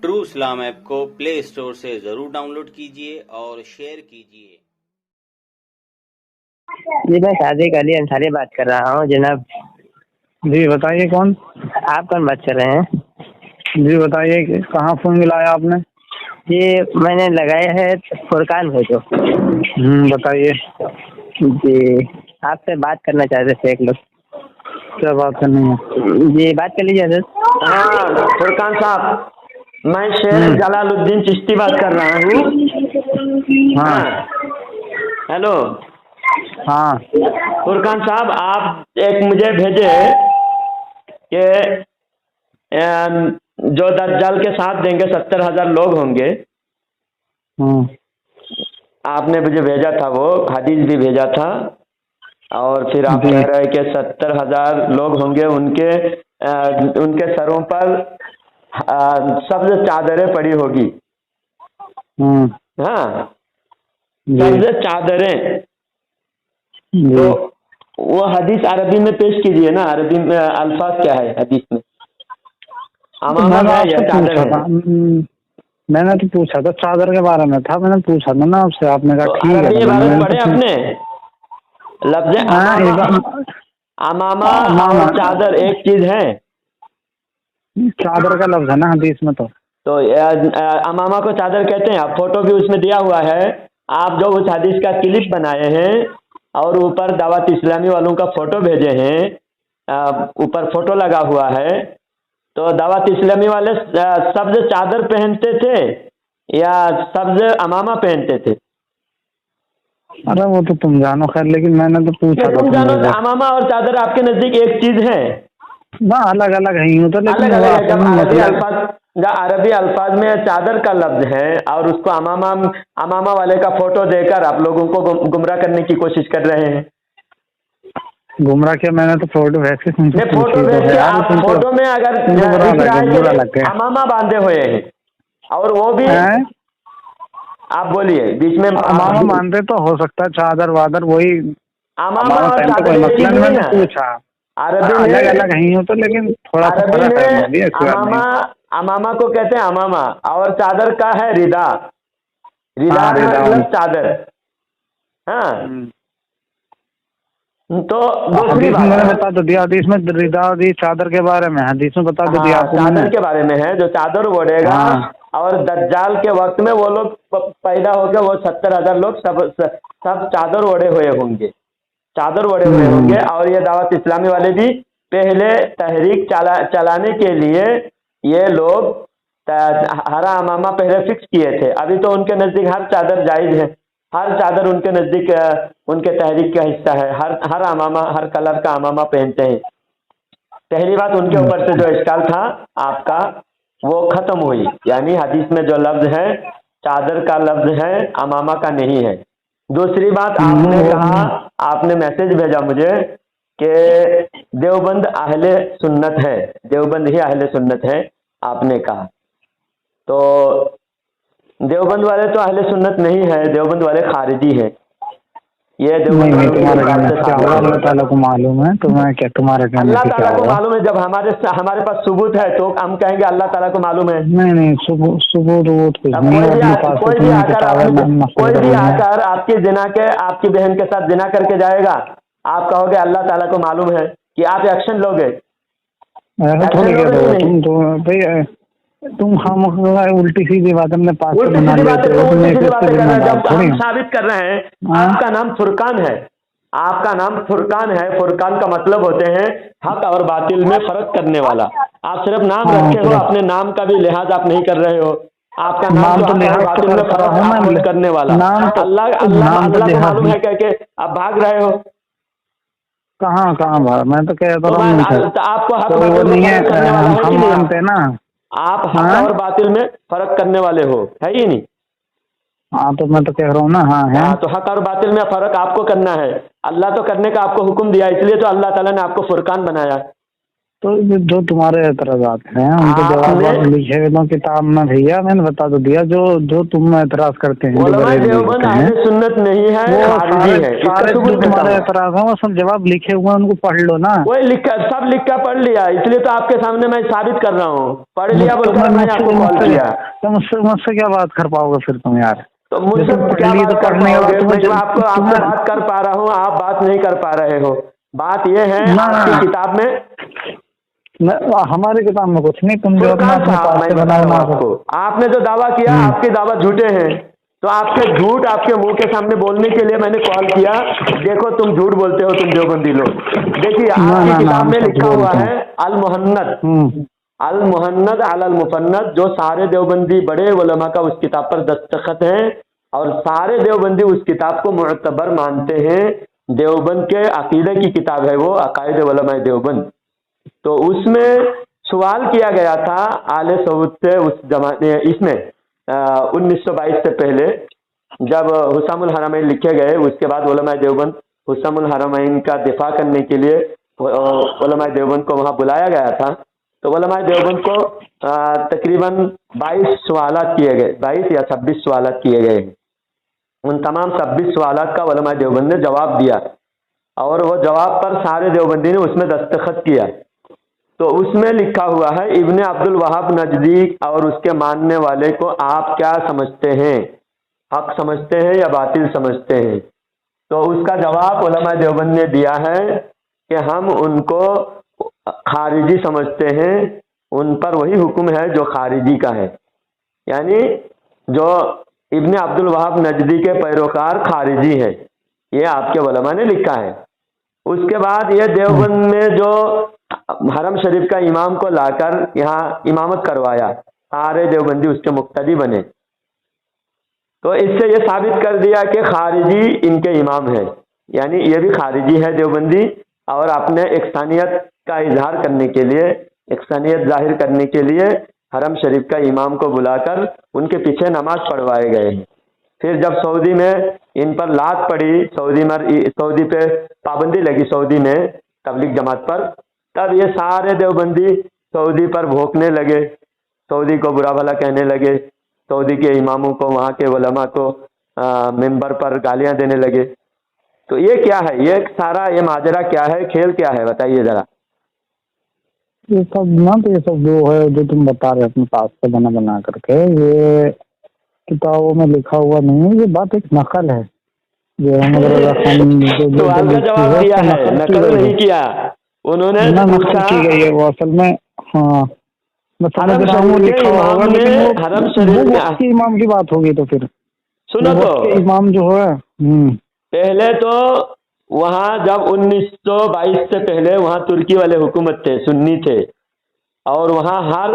True Islam app کو پلے store سے ضرور ڈاؤن لوڈ کیجیے اور شیئر کیجیے۔ جی میں صادق علی انصاری بات کر رہا ہوں جناب۔ جی بتائیے کون؟ آپ کون بات کر رہے ہیں؟ جی بتائیے کہ کہاں فون ملایا آپ نے؟ جی میں نے لگایا ہے فرقان ہے جو۔ بتائیے۔ جی آپ سے بات کرنا چاہتے تھے ایک لوگ۔ کیا بات کرنی ہے؟ جی بات کر لیجیے حضرت۔ ہاں فرقان صاحب، میں شیخ جلال الدین چشتی بات کر رہا ہوں۔ ہاں ہیلو ہاں فرقان صاحب، آپ ایک مجھے بھیجے کہ جو دجال کے ساتھ دیں گے 70,000 لوگ ہوں گے۔ آپ نے مجھے بھیجا تھا، وہ حدیث بھی بھیجا تھا، اور پھر آپ کہہ رہے کہ 70,000 لوگ ہوں گے، ان کے سروں پر سبز چادریں پڑی ہوگی۔ ہاں سبز چادریں، تو وہ حدیث عربی میں پیش کیجیے نا۔ عربی میں الفاظ کیا ہے حدیث میں؟ امامہ ہے یا چادر ہے؟ میں نے تو پوچھا تھا چادر کے بارے میں تھا، میں نے پوچھا تھا نا آپ سے، آپ نے کہا ٹھیک ہے۔ عربی عبارت پڑھے آپ نے؟ لفظ امامہ اور چادر ایک چیز ہے؟ چادر کا لفظ ہے نا حدیث میں۔ تو امامہ کو چادر کہتے ہیں۔ آپ فوٹو بھی اس میں دیا ہوا ہے، آپ جو اس حدیث کا کلپ بنائے ہیں اور اوپر دعوت اسلامی والوں کا فوٹو بھیجے ہیں، اوپر فوٹو لگا ہوا ہے، تو دعوت اسلامی والے سبز چادر پہنتے تھے یا سبز امامہ پہنتے تھے؟ ارے وہ تو تم جانو، خیر لیکن میں نے تو پوچھا تم جانو امامہ اور چادر آپ کے نزدیک ایک چیز ہے؟ نہ الگ الگ ہے ہوں تو، لیکن عربی الفاظ میں چادر کا لفظ ہے اور اس کو امامہ والے کا فوٹو دے کر آپ لوگوں کو گمراہ کرنے کی کوشش کر رہے ہیں۔ گمراہ کیا؟ میں نے تو فوٹو ویسے فوٹو میں اگر امامہ باندھے ہوئے ہیں اور وہ بھی آپ بولیے بیچ میں امامہ باندھے تو ہو سکتا ہے چادر وادر، وہی امامہ اور چادر میں نے پوچھا الگ الگ ہیں ہوں تو، لیکن تھوڑا سا فرق ہے۔ امامہ کو کہتے ہیں امامہ، اور چادر کا ہے ردا۔ ردا مطلب چادر۔ ہاں تو دوسری بات میں نے بتا تو دیا، حدیث میں ردا دی چادر کے بارے میں، حدیث میں بتا تو دیا چادر کے بارے میں ہے جو چادر اوڑھے گا، اور دجال کے وقت میں وہ لوگ پیدا ہو کے وہ 70,000 لوگ سب چادر اوڑھے ہوئے ہوں گے، چادر اوڑھے ہوئے ہوں گے۔ اور یہ دعوت اسلامی والے بھی پہلے تحریک چلانے کے لیے یہ لوگ ہرا امامہ پہلے فکس کیے تھے۔ ابھی تو ان کے نزدیک ہر چادر جائز ہے، ہر چادر ان کے نزدیک ان کے تحریک کا حصہ ہے، ہر امامہ ہر کلر کا امامہ پہنتے ہیں۔ پہلی بات ان کے اوپر سے جو اشکال تھا آپ کا وہ ختم ہوئی، یعنی حدیث میں جو لفظ ہے چادر کا لفظ ہے، امامہ کا نہیں ہے۔ دوسری بات آپ نے کہا، آپ نے میسج بھیجا مجھے کہ دیوبند اہل سنت ہے، دیوبند ہی اہل سنت ہے آپ نے کہا، تو دیوبند والے تو اہل سنت نہیں ہے، دیوبند والے خارجی ہیں۔ یہ اللہ تعالیٰ کو معلوم ہے، اللہ تعالیٰ کو معلوم ہے۔ جب ہمارے پاس ثبوت ہے تو ہم کہیں گے اللہ تعالیٰ کو معلوم ہے۔ نہیں ثبوت کوئی بھی آ کر آپ کی بہن کے ساتھ زنا کر کے جائے گا، آپ کہو گے اللہ تعالیٰ کو معلوم ہے کہ آپ ایکشن لو گے؟ تم ہم الٹی سیدھی بات ہم نے ثابت کر رہے ہیں۔ آپ کا نام فرقان ہے، آپ کا نام فرقان ہے۔ فرقان کا مطلب ہوتے ہیں حق اور باطل میں فرق کرنے والا۔ آپ صرف نام رکھے ہو، اپنے نام کا بھی لحاظ آپ نہیں کر رہے ہو۔ آپ کا نام تو حق اور باطل میں فرق کرنے والا۔ اللہ کو معلوم ہے کہ آپ بھاگ رہے ہو۔ کہاں میں تو کہہ رہا ہوں آپ کو حق باطل میں فرق کرنے والا ہے کہ نہیں؟ آپ حق اور باطل میں فرق کرنے والے ہو، ہے ہی نہیں؟ ہاں تو میں تو کہہ رہا ہوں نا۔ ہاں تو حق اور باطل میں فرق آپ کو کرنا ہے۔ اللہ تو کرنے کا آپ کو حکم دیا، اس لیے تو اللہ تعالیٰ نے آپ کو فرقان بنایا۔ तो जो तुम्हारे एतराजात हैं उनको जवाब लिखे हुए दो किताब में भैया, मैंने बता तो दिया। जो तुम एतराज करते हैं उलमा देवबंद अहले सुन्नत नहीं है, खारिजी है, सारे जो तुम्हारे एतराज हैं वो सब जवाब लिखे हुए उनको पढ़ लो ना। वही लिखा, सब लिख कर पढ़ लिया, इसलिए तो आपके सामने मैं साबित कर रहा हूँ। पढ़ लिया बोलकर मैंने आपको कॉल किया। तो मुझसे क्या बात कर पाओगे फिर तुम यार? तो मुझसे क्या बात कर पाओगे? मैं आपको आपसे बात कर पा रहा हूँ, आप बात नहीं कर पा रहे हो। बात ये है आपकी किताब में, हमारी किताब में कुछ नहीं। तुम जो मैं बताऊँ आपको, आपने जो दावा किया आपके दावा झूठे हैं, तो आपके झूठ आपके मुंह के सामने बोलने के लिए मैंने कॉल किया। देखो तुम झूठ बोलते हो, तुम देवबंदी लोग। देखिए आपकी किताब में लिखा हुआ है अल मुहन्नद अल मुफन्नद, जो सारे देवबंदी बड़े उलमा का उस किताब पर दस्तखत हैं और सारे देवबंदी उस किताब को मुअतबर मानते हैं। देवबंद के अकीदे की किताब है वो, अकायद उलमा देवबंद। तो उसमें सवाल किया गया था आले सऊद से उस जमाने, इसमें 1922 से पहले जब हुसामुल हरमैन लिखे गए, उसके बाद उलमा देवबंद हुसामुल हरमैन का दिफा करने के लिए उलमा देवबंद को वहाँ बुलाया गया था। तो उलमा देवबंद को तकरीबन 22 सवालात किए गए, 22 या 26 सवालात किए गए। उन तमाम 26 सवालात का उलमा देवबंद ने जवाब दिया और वो जवाब पर सारे देवबंदी ने उसमें दस्तखत किया। तो उसमें लिखा हुआ है इब्ने अब्दुल वहाब नजदी और उसके मानने वाले को आप क्या समझते हैं, हक समझते हैं या बातिल समझते हैं? तो उसका जवाब उलमा देवबंद ने दिया है कि हम उनको खारिजी समझते हैं, उन पर वही हुक्म है जो खारिजी का है। यानी जो इब्ने अब्दुल वहाब नजदी के पैरोकार खारिजी है, ये आपके उलमा ने लिखा है। उसके बाद ये देवबंद में जो हरम शरीफ का इमाम को लाकर यहाँ इमामत करवाया, सारे देवबंदी उसके मुक्तदी बने। तो इससे ये साबित कर दिया कि खारिजी इनके इमाम है, यानी ये भी खारिजी है देवबंदी। और अपने एकसानियत का इजहार करने के लिए, एकसानियत जाहिर करने के लिए हरम शरीफ का इमाम को बुलाकर उनके पीछे नमाज पढ़वाए गए। फिर जब सऊदी में इन पर लात पड़ी, सऊदी पे पाबंदी लगी सऊदी में तबलीग जमात पर, तब ये सारे देवबंदी सऊदी पर भोंकने लगे, सऊदी को बुरा भला कहने लगे, सऊदी के इमामों को, वहाँ के उलमा को मिंबर पर गालियाँ देने लगे। तो ये क्या है, ये सारा ये माजरा क्या है, खेल क्या है, बताइए जरा। ये सब ना, तो ये सब जो है जो तुम बता रहे अपने पास से बना करके, ये किताबों में लिखा हुआ नहीं है, ये बात एक नकल है जो तो आपका जवाब दिया है, नकल नहीं किया उन्होंने, नकल की गई है वो असल में। हाँ मैं समझ रहा हूँ लिखा होगा, लेकिन हरम शरीफ के इमाम की बात होगी। तो फिर सुनो, तो इमाम जो है पहले तो वहाँ जब 1922 से पहले वहाँ तुर्की वाले हुकूमत थे, सुन्नी थे, और वहाँ हर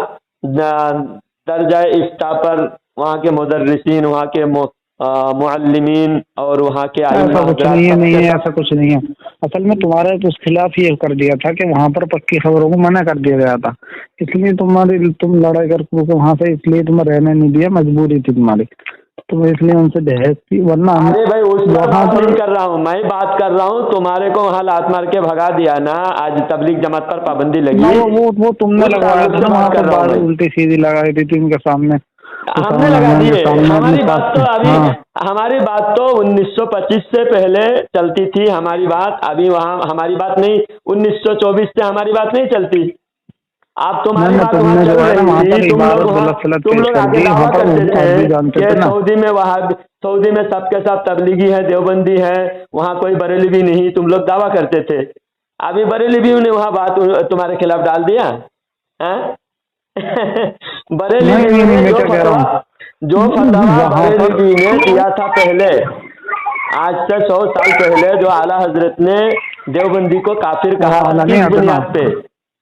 दर्जा इफ्ता पर वहाँ के मुदर्रिसीन, वहाँ के मुअल्लिमीन और वहाँ के ऐसा कुछ नहीं है, ऐसा कुछ नहीं है। असल में तुम्हारे तो उस खिलाफ ये कर दिया था कि वहाँ पर पक्की खबरों को मना कर दिया गया था, इसलिए तुम लड़ाई करके वहाँ से, इसलिए तुम्हें रहने नहीं दिया, मजबूरी थी तुम्हारी, तुम इसलिए उनसे बहस थी। वरना अरे भाई उस बात नहीं कर रहा हूँ, मैं बात कर रहा हूँ तुम्हारे को वहाँ लात मार के भगा दिया ना, आज तबलीग जमात पर पाबंदी लगी, वो तुमने लगवाया था, वहाँ पर बात उल्टी सीधी लगाई थी थी उनके सामने, हमने लगा दिए। हमारी बात तो अभी हमारी बात तो 1925 से पहले चलती थी हमारी बात, अभी वहाँ हमारी बात नहीं, 1924 से हमारी बात नहीं चलती। आप तुम्हारी बात वहाँ चल रही थी, तुम लोग आगे दावा करते थे कि सऊदी में, वहाँ सऊदी में सबके सब तबलीगी है, देवबंदी है, वहाँ कोई बरेलवी नहीं, तुम लोग दावा करते थे। अभी बरेलवियों ने वहाँ बात तुम्हारे खिलाफ डाल दिया है। बरेलवी ने जो फतवा बरेलवी ने दिया था पहले, आज से 100 साल पहले, जो आला हजरत ने देवबंदी को काफिर कहा था,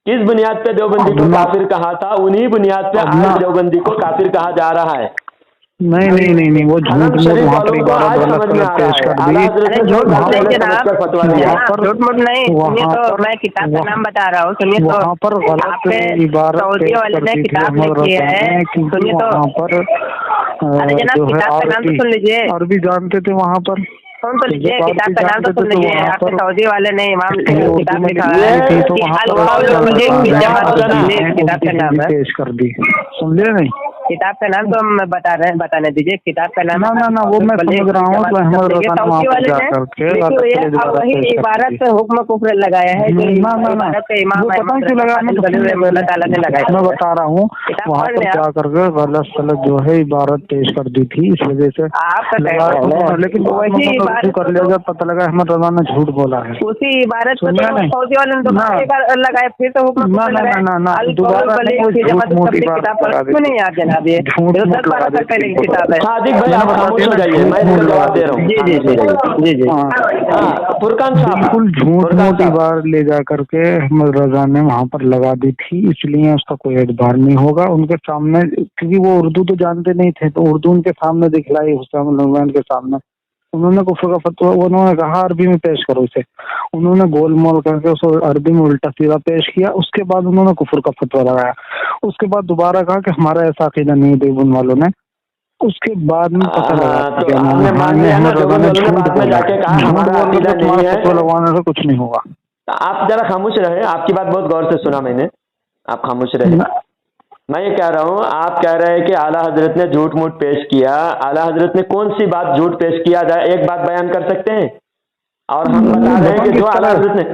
किस बुनियाद पे देवबंदी को काफिर कहा था, उन्हीं बुनियाद पे आज देवबंदी को काफिर कहा जा रहा है। नहीं वो झूठ पेश कर दी, झूठ मत नहीं, सुनिए तो मैं किताब का नाम बता रहा हूँ, सुनिए तो वहाँ पर गलत इबारत सऊदी वाले ने किताब लिखी है, सुनिए तो वहाँ पर अरे जनाब किताब का नाम तो सुन लीजिए। अरबी जानते थे वहाँ पर, सुन तो लीजिए, किताब का नाम तो सुन लीजिए। आपके सऊदी वाले ने इमाम से किताब लिखा है किताब का नाम है, पेश कर दी, सुन लिया नहीं? किताब का नाम तो हम बताने दीजिए। किताब का नाम ना वो मैं समझ रहा हूँ। सऊदी वाले ने वही इबारत हुक्म कुफ्र लगाया है। इमाम अल्लाह ताला ने लगाया। मैं बता रहा हूँ वहाँ पर क्या करके गलत सलत जो है इबारत पेश कर दी थी, इस वजह से लेकिन वही इबारत कर लिया जब पता लगा अहमद रजा ने झूठ बोला है। उसी इबारत को सऊदी वाले ने लगाया, फिर तो हुक्म दोबारा नहीं यार जनाब, ये 10 बार पहले की किताब है। सादिक भाई आप खामोश हो जाइए, मैं इसका जवाब दे रहा हूँ। जी फुरकान साहब बिल्कुल झूठ मूठ बार ले जा करके अहमद रजा ने वहाँ पर लगा दी थी, इसलिए उसका कोई एतबार नहीं होगा उनके सामने, क्योंकि वो उर्दू तो जानते नहीं थे, तो उर्दू उनके सामने दिखलाई हुसैन नौमान के सामने। उन्होंने कुफ्र का फतवा, उन्होंने कहा अरबी में पेश करो इसे, उन्होंने गोल मोल करके उसको अरबी में उल्टा सीधा पेश किया। उसके बाद उन्होंने कुफ्र का फतवा लगाया। उसके बाद दोबारा कहा कि हमारा ऐसा अकीदा नहीं है देवबंद वालों ने। उसके बाद में पता लगवाने से कुछ नहीं होगा। आप जरा खामोश रहे, आपकी बात बहुत गौर से सुना मैंने, आप खामोश रहे। मैं ये कह रहा हूँ, आप कह रहे हैं कि आला हजरत ने झूठ मूठ पेश किया। आला हजरत ने कौन सी बात झूठ पेश किया जाए, एक बात बयान कर सकते हैं? और हम बता रहे हैं कि जो आला हजरत ने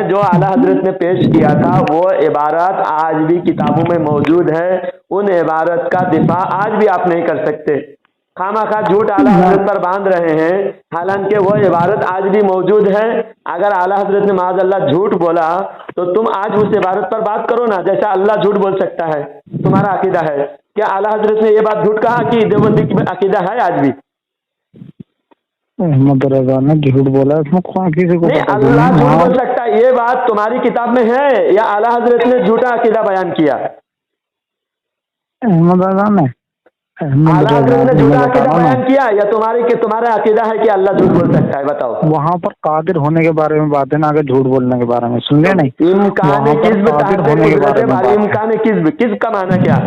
जो आला हजरत ने पेश किया था वो इबारत आज भी किताबों में मौजूद है। उन इबारत का दिफा आज भी आप नहीं कर सकते। खामाखा झूठ आला हजरत पर बांध रहे हैं, हालांकि वो इबारत आज भी मौजूद है। अगर आला हजरत ने माज़अल्लाह झूठ बोला तो तुम आज उस इबारत पर बात करो ना, जैसा अल्लाह झूठ बोल सकता है। तुम्हारा अकीदा है क्या आला हजरत ने ये बात झूठ कहा कि देवबंदी की अकीदा है आज भी? अहमद रजा ने झूठ बोला, इसमें किसी को नहीं, अल्लाह झूठ बोल सकता है, ये बात तुम्हारी किताब में है या आला हजरत ने झूठा अकीदा बयान किया? अहमद रजा ने आला हजरत ने झूठा अकीदा बयान किया या तुम्हारा अकीदा है कि अल्लाह झूठ बोल सकता है? बताओ। वहाँ पर कादिर होने के बारे में बात है ना, आगे झूठ बोलने के बारे में सुन लिया नहीं? इम्कान किस्ब किस्ब का माना क्या?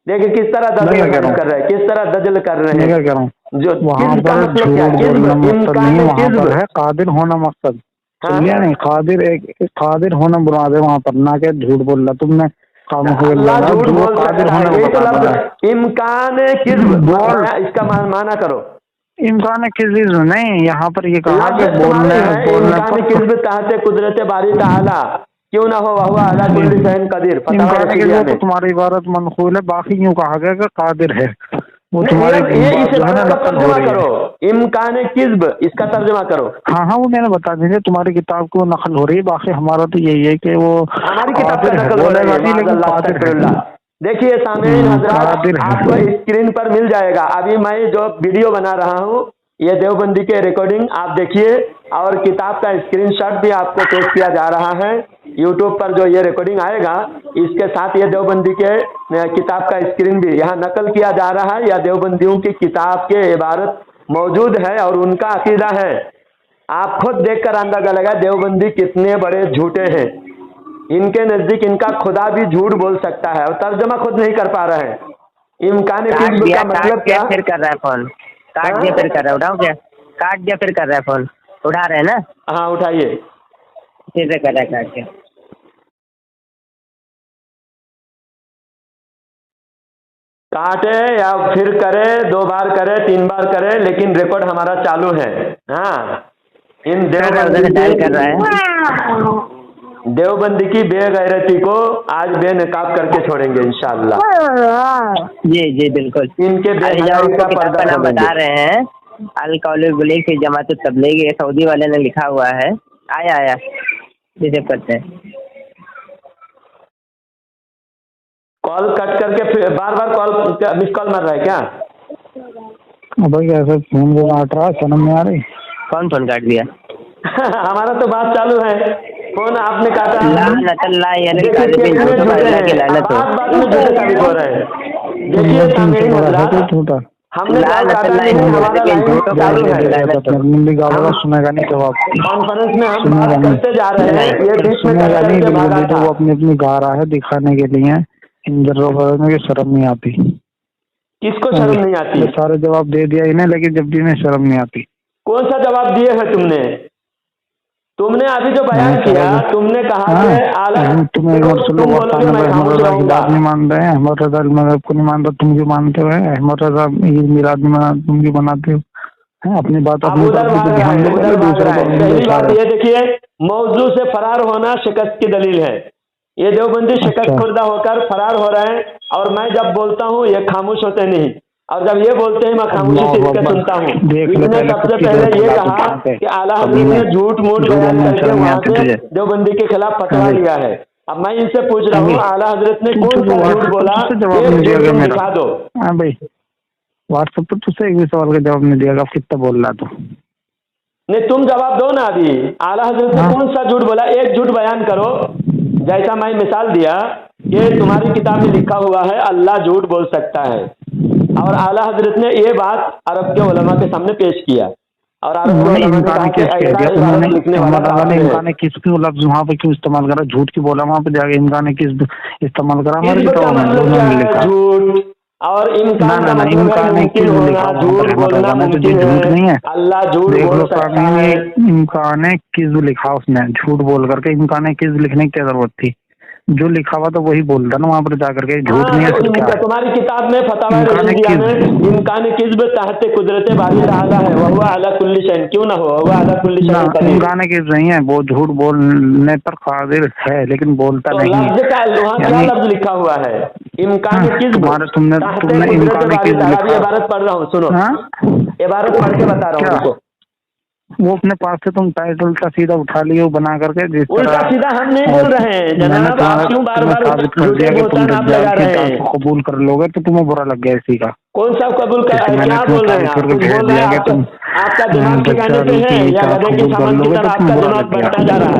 देखिए किस तरह दजल कर रहे हैं, किस तरह दजल कर रहे हैं। जो वहाँ पर झूठ बोलना मकसद नहीं, वहाँ पर है कादिर होना मकसद। सुन लिया नहीं? कादिर होना मुराद है वहाँ पर, ना के झूठ बोल रहा तुमने। इम्कान किस्ब इसका माना करो। इम्कान किस्ब नहीं, यहाँ पर ये कहा कि बोलने किस्ब ताहते कुदरत बारी ताला क्यों ना हो वह अला कुल्ली शैइन कदीर। तो तुम्हारी इबारत मनकूल है, बाकी यूँ कहा गया कि कादिर है वो तुम्हारे। तर्जुमा करो, इम्कान किस्ब इसका तर्जुमा करो। हाँ वो मैंने बता दीजिए, तुम्हारी किताब को नकल हो रही है, बाकी हमारा तो यही है कि वो हमारी किताब का नकल हो रही है। देखिए सामईन हज़रात, आपको स्क्रीन पर मिल जाएगा। अभी मैं जो वीडियो बना रहा हूँ ये देवबंदी के रिकॉर्डिंग आप देखिए, और किताब का स्क्रीनशॉट भी आपको पेश किया जा रहा है यूट्यूब पर। जो ये रिकॉर्डिंग आएगा इसके साथ ये देवबंदी के किताब का स्क्रीन भी यहाँ नकल किया जा रहा है। या देवबंदियों की किताब के इबारत मौजूद है और उनका अकीदा है। आप खुद देखकर अंदाजा लगा देवबंदी कितने बड़े झूठे हैं। इनके नजदीक इनका खुदा भी झूठ बोल सकता है और तर्जुमा खुद नहीं कर पा रहे हैं। इम्कान का मतलब क्या? फिर कर रहा है फोन, काट दिया फिर कर रहा है, उठाओ क्या? काट दिया फिर कर रहा है फोन, उठा रहे हैं ना? हाँ उठाइए, फिर से कर रहा है काट के। काटे या फिर करे, 2 बार करे, 3 बार करे, लेकिन रिकॉर्ड हमारा चालू है। हाँ इन देवबंदी की बेगैरती को आज बेनकाब करके छोड़ेंगे इंशाअल्लाह। जी बिल्कुल। इनके पर्दा बता रहे हैं अल कौल बुलीग की जमात तबलीग, ये सऊदी वाले ने लिखा हुआ है। आया रिसीव करते हैं। कॉल कट करके फिर बार कॉल मिस कॉल मर रहा है क्या? भाई ऐसा फोन को काट रहा है, समझ में आ रही? कौन फोन काट दिया? हमारा तो बात चालू है, फोन आपने काटा। हमने सुनेगा नहीं जवाब, कॉन्फ्रेंस में हम बात करते जा रहे हैं, ये बीच में वो अपनी गा रहा है दिखाने के लिए। में शर्म नहीं आती। किसको शर्म नहीं आती? सारे जवाब दे दिया इन्हें, लेकिन जब भी इन्हें शर्म नहीं आती। कौन सा जवाब दिए है तुमने अभी जो बयान किया, तुमने कहा कि आला तुम बोलोगे मैं खामोश रहूंगा। नहीं मान रहे हैं अहमद रजा मजहब को, नहीं मान रहे, तुम भी मानते हो अहमद रजा ईद मिलाद नहीं मना, तुम भी बनाते हो अपनी बात अब उधर भाग रहा है। पहली बात ये देखिए, मौजू से फरार होना शिकस्त की दलील है। ये देवबंदी शिकस्त खुर्दा होकर फरार हो रहे हैं, और मैं जब बोलता हूँ ये खामोश होते नहीं, और जब ये बोलते हैं मैं खामोशी से इसका सुनता हूँ। इसने सबसे पहले ये कहा कि आला हज़रत ने झूठ मूठ बयान करके वहाँ से देवबंदी के खिलाफ फतवा लिया है। अब मैं इनसे पूछ रहा हूँ, आला हज़रत ने कौन सा झूठ बोला, दिखा दो। हाँ भाई, व्हाट्सएप पर तुझसे एक भी सवाल का जवाब नहीं दिया, कितना बोल रहा तू? नहीं, तुम जवाब दो ना। अभी आला हज़रत ने कौन सा झूठ बोला, एक झूठ बयान करो। जैसा मैं मिसाल दिया कि तुम्हारी किताब में लिखा हुआ है अल्लाह झूठ बोल सकता है, और आला हज़रत ने ये बात अरब के उलमा के सामने पेश किया, और अरब के उलमा ने कहा कि ऐसा लिखने वाला इमकान किस क्यों लफ्ज वहाँ पे क्यों इस्तेमाल करा? झूठ की बोला वहाँ पे जाके इमकान किस इस्तेमाल करा? हमारे किताब में लिखा झूठ और इमकान का मतलब है मुमकिन होना, झूठ बोलना मुमकिन है। अल्लाह झूठ बोल सकता है। इमकान किज़्ब लिखा उसने, झूठ बोल करके इमकान किज़्ब लिखने की क्या जरूरत थी? जो लिखा हुआ तो वही बोलता ना वहाँ पर जाकर के, झूठ नहीं है। तुम्हारी किताब में फतवा रशीदिया में इमकान किज़्ब तहत कुदरत बारी ताला है, वह अला कुल्ली शैइन, क्यों ना हो, वह अला कुल्ली शैइन कदीर। इमकान किज़्ब नहीं है, वो झूठ बोलने पर कादिर है लेकिन बोलता नहीं है। वहाँ क्या लफ्ज लिखा हुआ है? इमकान किज़्ब। तुमने इमकान किज़्ब लिखा। इबारत पढ़ रहा हूँ, सुनो, इबारत पढ़ के बता रहा हूँ। वो अपने पास से तुम टाइटल उल्टा सीधा उठा लियो बना करके, जिस उल्टा सीधा हम नहीं बोल रहे हैं जनाब, आप क्यों बार-बार झूठे बोलतान आप लगा रहे हैं? कबूल कर लोगे तो तुम्हें बुरा लग गया इसी का। कौन सा कबूल कर, क्या बोल रहे हैं आप? कुछ बोल रहे हैं आपका दिमाग ठिकाने पे है या गधे की सामान की तरह आपका दिमाग बढ़ता जा रहा है?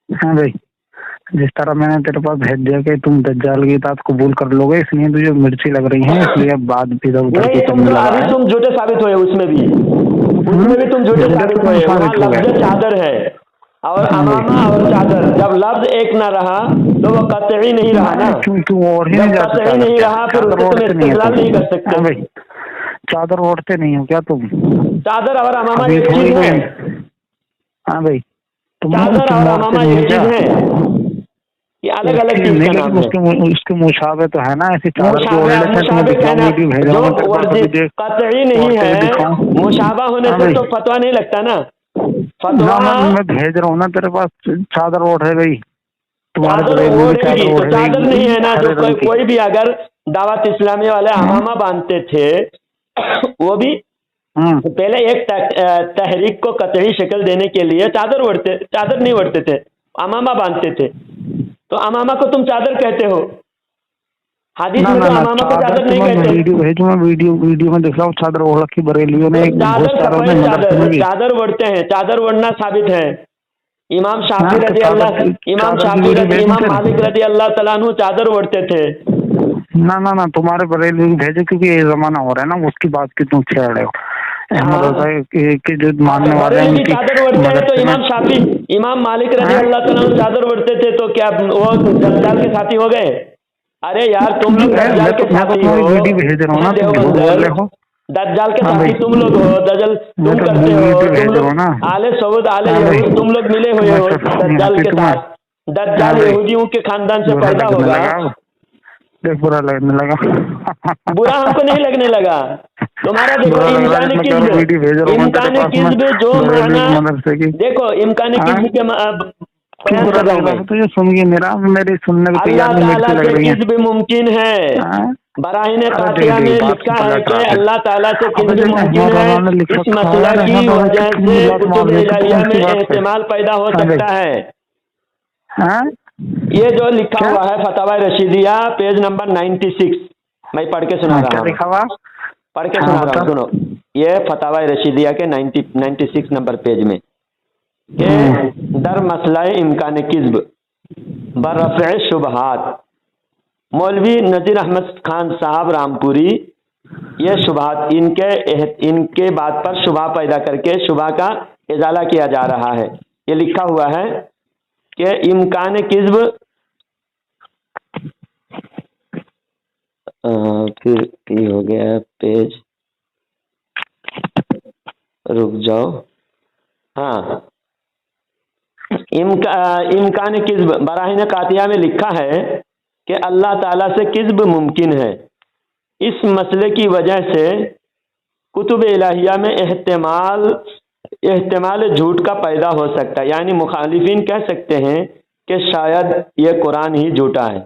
हाँ भाई, जिस तरह मैंने तेरे पास भेज दिया कि तुम दज्जाल की बात कबूल कर लोगे, इसलिए तुझे मिर्ची लग रही है, इसलिए अब बात इधर उधर की करने लगा है। तुम झूठे साबित हुए, उसमें भी तुम झूठे साबित हुए। वहाँ लफ्ज़ चादर है और अमामा और चादर, जब लफ्ज एक ना रहा तो वो कतई नहीं रहा ना। क्यों और ही जब कतई नहीं रहा फिर उससे तुम इस्तेमाल नहीं कर सकते भाई। चादर ओढ़ते नहीं हो क्या तुम? चादर और अमामा एक चीज है। हाँ भाई, चादर और अमामा एक चीज है, ये अलग अलग चीज का नाम है। उसके मुशाबे तो है ना, ऐसी कतई नहीं है, मुशाबा होने से तो फतवा नहीं लगता ना। फतवा मैं भेज रहा हूँ ना तेरे पास, चादर ओढ़ है भाई, चादर ओढ़ेगी तो चादर नहीं है ना। जो कोई भी अगर दावत इस्लामी वाले अमामा बांधते थे, वो भी पहले एक तहरीक को कतई शक्ल देने के लिए चादर नहीं ओढ़ते थे, अमामा बांधते थे। तो अमामा को तुम चादर कहते हो, हदीस में तो अमामा को चादर नहीं कहते। वीडियो में देख रहा हूँ, चादर ओढ़ की बरेलियों ने चादर ओढ़ते हैं, चादर ओढ़ना साबित है। इमाम शाफी रजी अल्लाह, इमाम मालिक रजी अल्लाह तआला अन्हु चादर ओढ़ते थे। ना तुम्हारे बरेली भेजे, क्योंकि ये जमाना हो रहा है ना, उसकी बात की तुम छेड़ रहे हो। जो मानने वाले हैं चादर ओढ़ते हैं, तो इमाम शाफी, इमाम मालिक रजी अल्लाह तआला अन्हु चादर ओढ़ते थे, तो क्या वो दज्जाल के साथी हो गए? अरे यार तुम लोग दज्जाल के साथी हो, वीडियो भेज रहा हूँ ना, तुम बोल रहे हो दज्जाल के साथी तुम लोग हो, दज्जाल तुम करते हो, तुम लोग आले सऊद आले यहूद तुम लोग मिले हुए हो दज्जाल के साथ। दज्जाल यहूदियों के खानदान से पैदा होगा। बुरा लगने लगा। बुरा हमको नहीं लगने लगा, तुम्हारा देखो इम्कान किज़्ब जो माना, देखो इम्कान किज़्ब के तुझे सुनिए मेरी सुनने को तैयार नहीं लग रही है। किज़्ब मुमकिन है, बराहीन कातिया में लिखा है कि अल्लाह ताला से किज़्ब मुमकिन है। इस मसला की वजह से कुतुब इलाहिया में इस्तेमाल पैदा हो सकता है। ये जो लिखा हुआ है फतवा रशीदिया पेज नंबर 96, मैं पढ़ के सुना रहा हूँ, पढ़ के सुना रहा हूँ, सुनो। ये फतवा रशीदिया के 96 नंबर पेज में के दर मसला इम्कान किज़्ब बरफ़े शुबहात, मौलवी नज़ीर अहमद खान साहब रामपुरी, ये शुबहात इनके बात पर शुबहा पैदा करके शुबहा का इजाला किया जा रहा है। ये लिखा हुआ है कि इम्कान किज़्ब, फिर ये हो गया पेज रुक जाओ, हाँ, इम्कान किज़्ब, बराहीन कातिया में लिखा है कि अल्लाह ताला से किज़्ब मुमकिन है। इस मसले की वजह से कुतुब इलाहिया में एहतिमाल झूठ का पैदा हो सकता है, यानी मुखालिफिन कह सकते हैं कि शायद ये कुरान ही झूठा है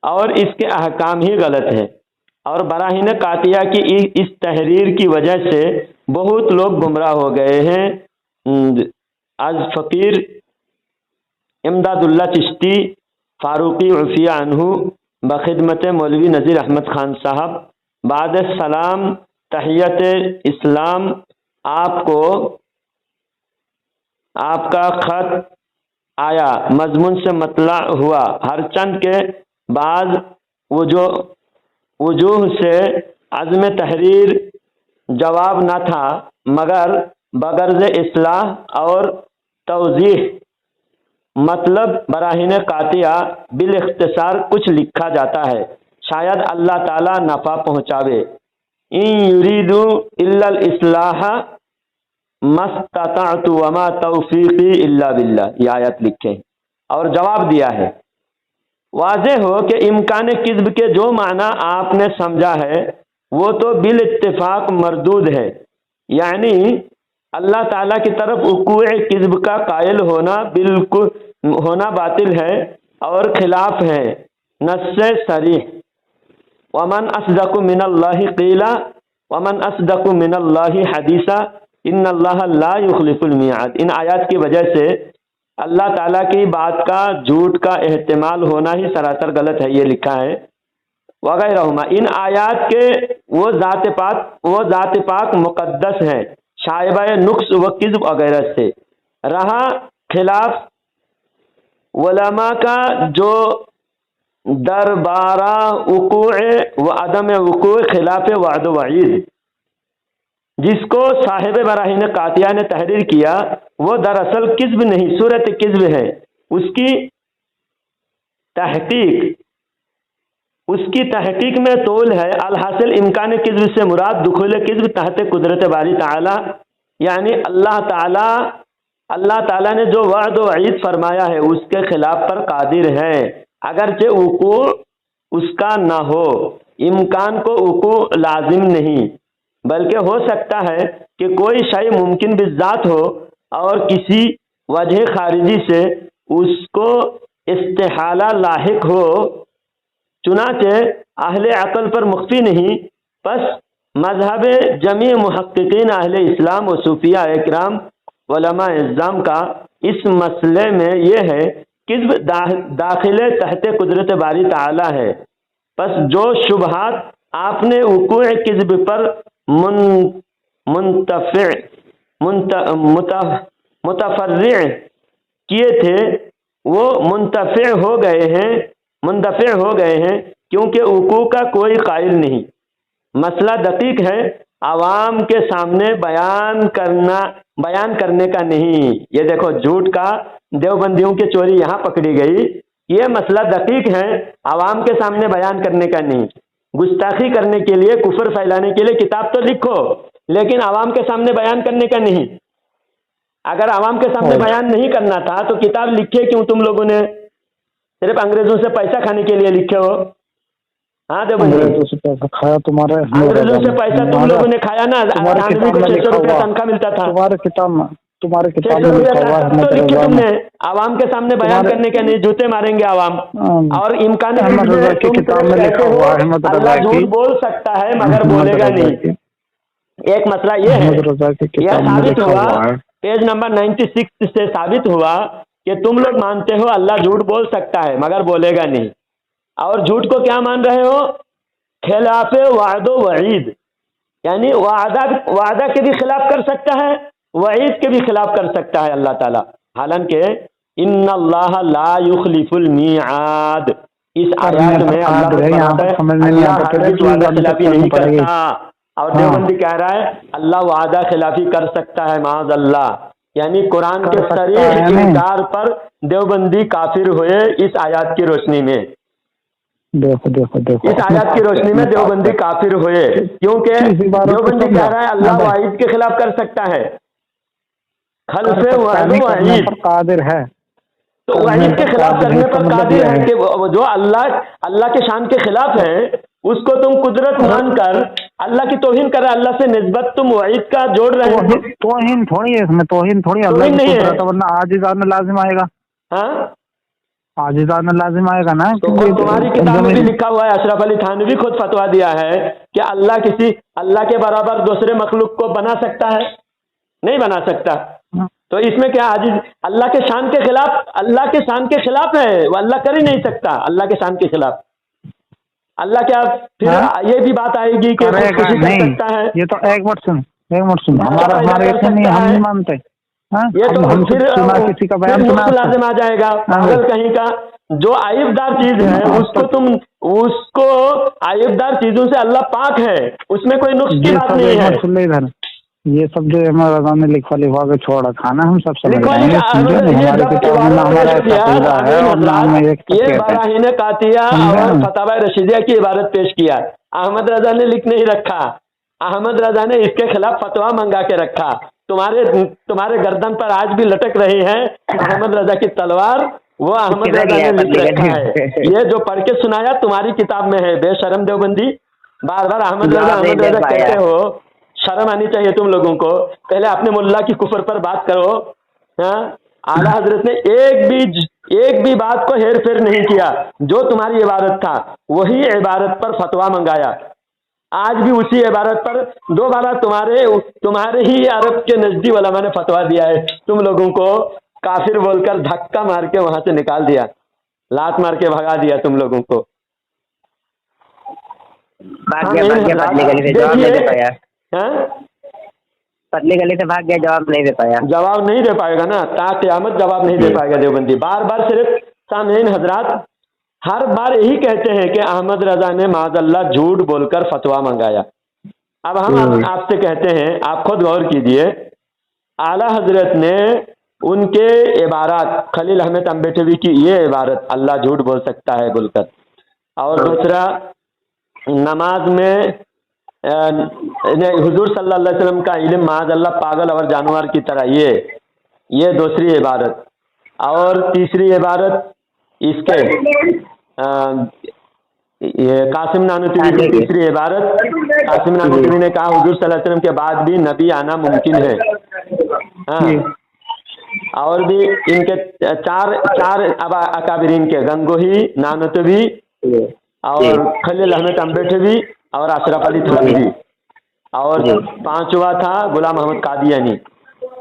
और इसके अहकाम ही गलत है। और बराहीन कातिया की इस तहरीर की वजह से बहुत लोग गुमराह हो गए हैं। आज फ़कीर इमदादुल्ला चिश्ती फारूकी उफ़िया अनहु बखिदमत मौलवी नज़ीर अहमद खान साहब बाद सलाम तहियत इस्लाम, आपको आपका ख़त आया, मजमून से मतला हुआ, हर चंद के बाद वजूह से अज़्म तहरीर जवाब न था, मगर बगर्ज़ इस्लाह और तौज़ीह मतलब बराहीन कातिया बिल इख्तिसार कुछ लिखा जाता है, शायद अल्लाह ताला नफ़ा पहुँचावे। इन युरीदु इल्लल इस्लाह मस्तताअतु वमा तौफीकी इल्ला बिल्लाह, ये आयत लिखे और जवाब दिया है। वाज़ेह हो कि इम्कान किज़्ब के जो माना आपने समझा है वो तो बिल इत्तिफाक मरदूद है, यानी अल्लाह ताला की तरफ वक़ूअ किज़्ब का कायल होना बिल्कुल होना बातिल है और खिलाफ है नस्से सरीह। वमन अस्दक़ु मिनल्लाहि क़ीला वमन अस्दक़ु मिनल्लाहि हदीसा इन्नल्लाह ला युख़्लिफ़ुल मियाद। इन आयत की वजह से अल्लाह ताला की बात का झूठ का एहतिमाल होना ही सरासर गलत है, ये लिखा है। वगैरहुमा, इन आयत के वो ज़ात पाक मुक़द्दस है, शाइबा नुक्स व किज़्ब वगैरह से। रहा खिलाफ उलमा का जो दरबारा वक़ूअ व अदम वक़ूअ खिलाफ वाद वईद, जिसको साहिब बराहीन कातिया ने तहरीर किया वो दरअसल किज़्ब नहीं सूरत किज़्ब है। उसकी तहकीक में तोल है। अलहासिल इम्कान किज़्ब से मुराद दुखुल किज़्ब तहत कुदरत बारी ताला, यानी अल्लाह ताला ने जो वाद वईद फरमाया है उसके खिलाफ पर कादिर है, अगरचे वक़ू उसका ना हो। इम्कान को वक़ू लाजिम नहीं, बल्कि हो सकता है कि कोई शय मुमकिन बिज़ात हो और किसी वजह खारिजी से उसको इस्तिहाला लाहिक हो। चुनाचे अहले अक़ल पर मुख्फी नहीं, बस मज़हब जमी मुहक्किकीन अहले इस्लाम व सूफिया इकराम उलमा इज़्ज़ाम का इस मसले में यह है किज़्ब दाखिले तहत कुदरत बारी ताला है। बस जो शुबहात आपने वक़ूअ किज़्ब पर मुतफ़र्रिअ किए थे वो मुंतफ़िअ हो गए हैं क्योंकि वक़ू का कोई कायल नहीं। मसला दकीक है, आवाम के सामने बयान करने का नहीं। ये देखो झूठ का देवबंदियों की चोरी यहाँ पकड़ी गई। ये मसला दकीक है, आवाम के सामने बयान करने का नहीं। गुस्ताखी करने के लिए, कुफर फैलाने के लिए किताब तो लिखो, लेकिन आवाम के सामने बयान करने का नहीं। अगर आवाम के सामने बयान नहीं करना था तो किताब लिखे क्यों तुम लोगों ने? सिर्फ अंग्रेजों से पैसा खाने के लिए लिखे हो? हाँ देवबंदी, अंग्रेजों से पैसा खाया तुम्हारे, अंग्रेजों से पैसा तुम लोगों ने खाया ना। आदमी को 600 रुपया तनख्वाह मिलता था। तुम्हारे किताब में तो लिखे तुमने। आवाम के सामने बयान करने का नहीं, जूते मारेंगे आवाम। और इम्कान अल्लाह झूठ बोल सकता है मगर बोलेगा नहीं। एक मसला ये है, यह साबित हुआ पेज नंबर 96 से साबित हुआ कि तुम लोग मानते हो अल्लाह झूठ बोल सकता है मगर बोलेगा नहीं, और झूठ को क्या मान रहे हो? खिलाफे वादो वईद, यानी वादा के भी खिलाफ कर सकता है, वईद के भी खिलाफ कर सकता है अल्लाह ताला। हालांकि इन्नल्लाह ला युखलिफुल मियाद, इस आयत में अल्लाह खिलाफी नहीं करता। और देवबंदी कह रहा है अल्लाह वादा खिलाफी कर सकता है, माज़ अल्लाह। यानी कुरान के सरीह इनकार पर देवबंदी काफिर हुए इस आयत की रोशनी में। देखो देखो देखो इस आयत की रोशनी में देवबंदी काफिर हुए, क्योंकि देवबंदी कह रहा है अल्लाह वाहिद के खिलाफ कर सकता है, खल्फे वाहिद कादिर है, तो वाहिद के खिलाफ करने पर कादिर है कि जो अल्लाह के शान के खिलाफ है उसको तुम कुदरत मानकर अल्लाह की तौहीन कर रहे, अल्लाह से निस्बत तुम वाहिद का जोड़ रहे हो। तौहीन थोड़ी है इसमें, तौहीन थोड़ी, अल्लाह की कुदरत है, वरना आजिज़ाना लाजिम आएगा। हाँ, आजिज़ाना लाजिम आएगा ना। तो तुम्हारी किताब में भी लिखा हुआ है, अशरफ अली थानवी खुद फतवा दिया है कि अल्लाह के बराबर दूसरे मखलूक को बना सकता है, नहीं बना सकता। तो इसमें क्या आजिज अल्लाह के शान के खिलाफ है, वो अल्लाह कर ही नहीं सकता अल्लाह के शान के खिलाफ। अल्लाह क्या फिर ये भी बात आएगी कि नहीं सकता है। ये तो एक मिनट सुन हमारे ऐसे नहीं, हम नहीं मानते। ये तो फिर किसी का बयान लाजिम आ जाएगा पागल कहीं का। जो आइबदार चीज है उसको आइबदार चीजों से अल्लाह पाक है, उसमें कोई नुक्स की बात नहीं है। सुन ले इधर, ये सब जो हमारा ने लिखवा के छोड़ रखा ना, हम सब समझ ये बराहीन कातिया और फतावा रशीदिया की इबारत पेश किया, अहमद रजा ने लिख नहीं रखा, अहमद रजा ने इसके खिलाफ फतवा मंगा के रखा। तुम्हारे गर्दन पर आज भी लटक रही है अहमद रजा की तलवार, वो अहमद रजा ने लिख रखा है। ये जो पढ़ के सुनाया तुम्हारी किताब में है, बेशरम देवबंदी, बार बार अहमद रजा कहते हो, शर्म आनी चाहिए तुम लोगों को। पहले अपने मुल्ला की कुफर पर बात करो। आला हजरत ने एक भी बात को हेर फेर नहीं किया, जो तुम्हारी इबारत था वही इबारत पर फतवा मंगाया। आज भी उसी इबारत पर दोबारा तुम्हारे ही अरब के नजदीक उलमा ने फतवा दिया है, तुम लोगों को काफिर बोलकर धक्का मार के वहां से निकाल दिया, लात मार के भगा दिया तुम लोगों को। पतली गली से भाग गया, जवाब नहीं दे पाया। जवाब नहीं दे पाएगा ना, ता क़यामत जवाब नहीं दे पाएगा देवबंदी। बार बार सिर्फ सामईन हजरात हर बार यही कहते हैं कि अहमद रजा ने माज़अल्लाह झूठ बोलकर फतवा मंगाया। अब हम आपसे कहते हैं, आप खुद गौर कीजिए, आला हजरत ने उनके इबारत खलील अहमद अम्बेटवी की ये इबारत अल्लाह झूठ बोल सकता है बोलकर, और दूसरा नमाज में हुजूर सल्लल्लाहु अलैहि वसल्लम का इल्म माज़अल्लाह पागल और जानवर की तरह, ये दूसरी इबारत। और तीसरी इबारत इसके ये कासिम नानूतवी की तीसरी इबारत, कासिम नानूतवी ने कहा हुजूर सल्लल्लाहु अलैहि वसल्लम के बाद भी नबी आना मुमकिन है। और भी इनके चार अकाबिरीन के, गंगोही, नानूतवी और खलील अहमद अम्बेटवी और अशरफ अली थानवी, और पांचवा था गुलाम अहमद कादियानी।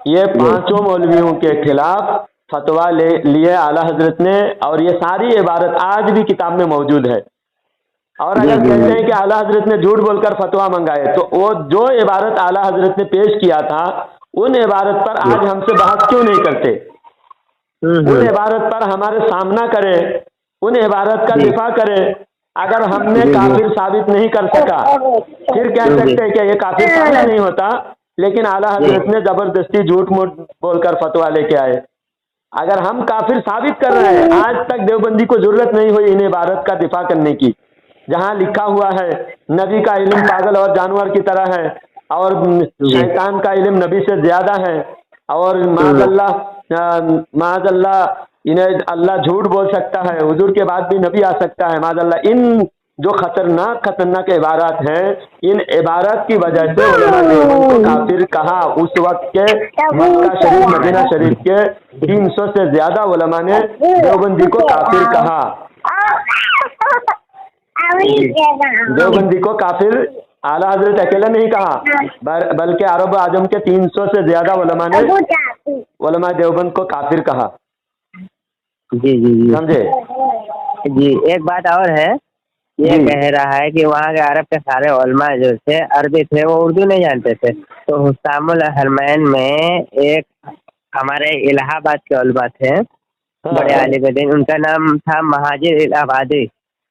ये पांचों मौलवियों के खिलाफ फतवा लिए आला हजरत ने, और ये सारी इबारत आज भी किताब में मौजूद है। और अगर कहते हैं कि आला हजरत ने झूठ बोलकर फतवा मंगाए, तो वो जो इबारत आला हजरत ने पेश किया था उन इबारत पर आज हमसे बहस क्यों नहीं करते? उन इबारत पर हमारे सामना करे, उन इबारत का दिफा करे। अगर हमने काफिर साबित नहीं कर सका, फिर कह सकते हैं कि ये काफिर साबित नहीं होता, लेकिन आला हजरत ने जबरदस्ती झूठ मूठ बोलकर फतवा लेके आए। अगर हम काफिर साबित कर रहे हैं, आज तक देवबंदी को जरूरत नहीं हुई इन इबारत का दिफा करने की, जहां लिखा हुआ है नबी का इल्म पागल और जानवर की तरह है, और शैतान का इल्म नबी से ज्यादा है, और माज़अल्लाह इन्हें अल्लाह झूठ बोल सकता है, हुजूर के बाद भी नबी आ सकता है, माज़अल्लाह। इन जो खतरनाक इबारत हैं, इन इबारत की वजह से उलमा ने उनको काफिर कहा। उस वक्त के मक्का शरीफ, मदीना शरीफ के 300 से ज्यादा उलमा ने देवबंदी को काफिर कहा। देवबंदी को काफिर आला हजरत अकेला नहीं कहा, बल्कि अरब आजम के 300 से ज्यादा उलमा ने उलमा देवबंद को काफिर कहा। जी जी जी, समझे जी। एक बात और है, ये कह रहा है कि वहाँ के अरब के सारे उलमा जो थे अरबी थे, वो उर्दू नहीं जानते थे। तो हुस्सामुल हरमैन में एक हमारे इलाहाबाद के उलमा थे, बड़े आलिम दीन, उनका नाम था महाजिर इलाहाबादी,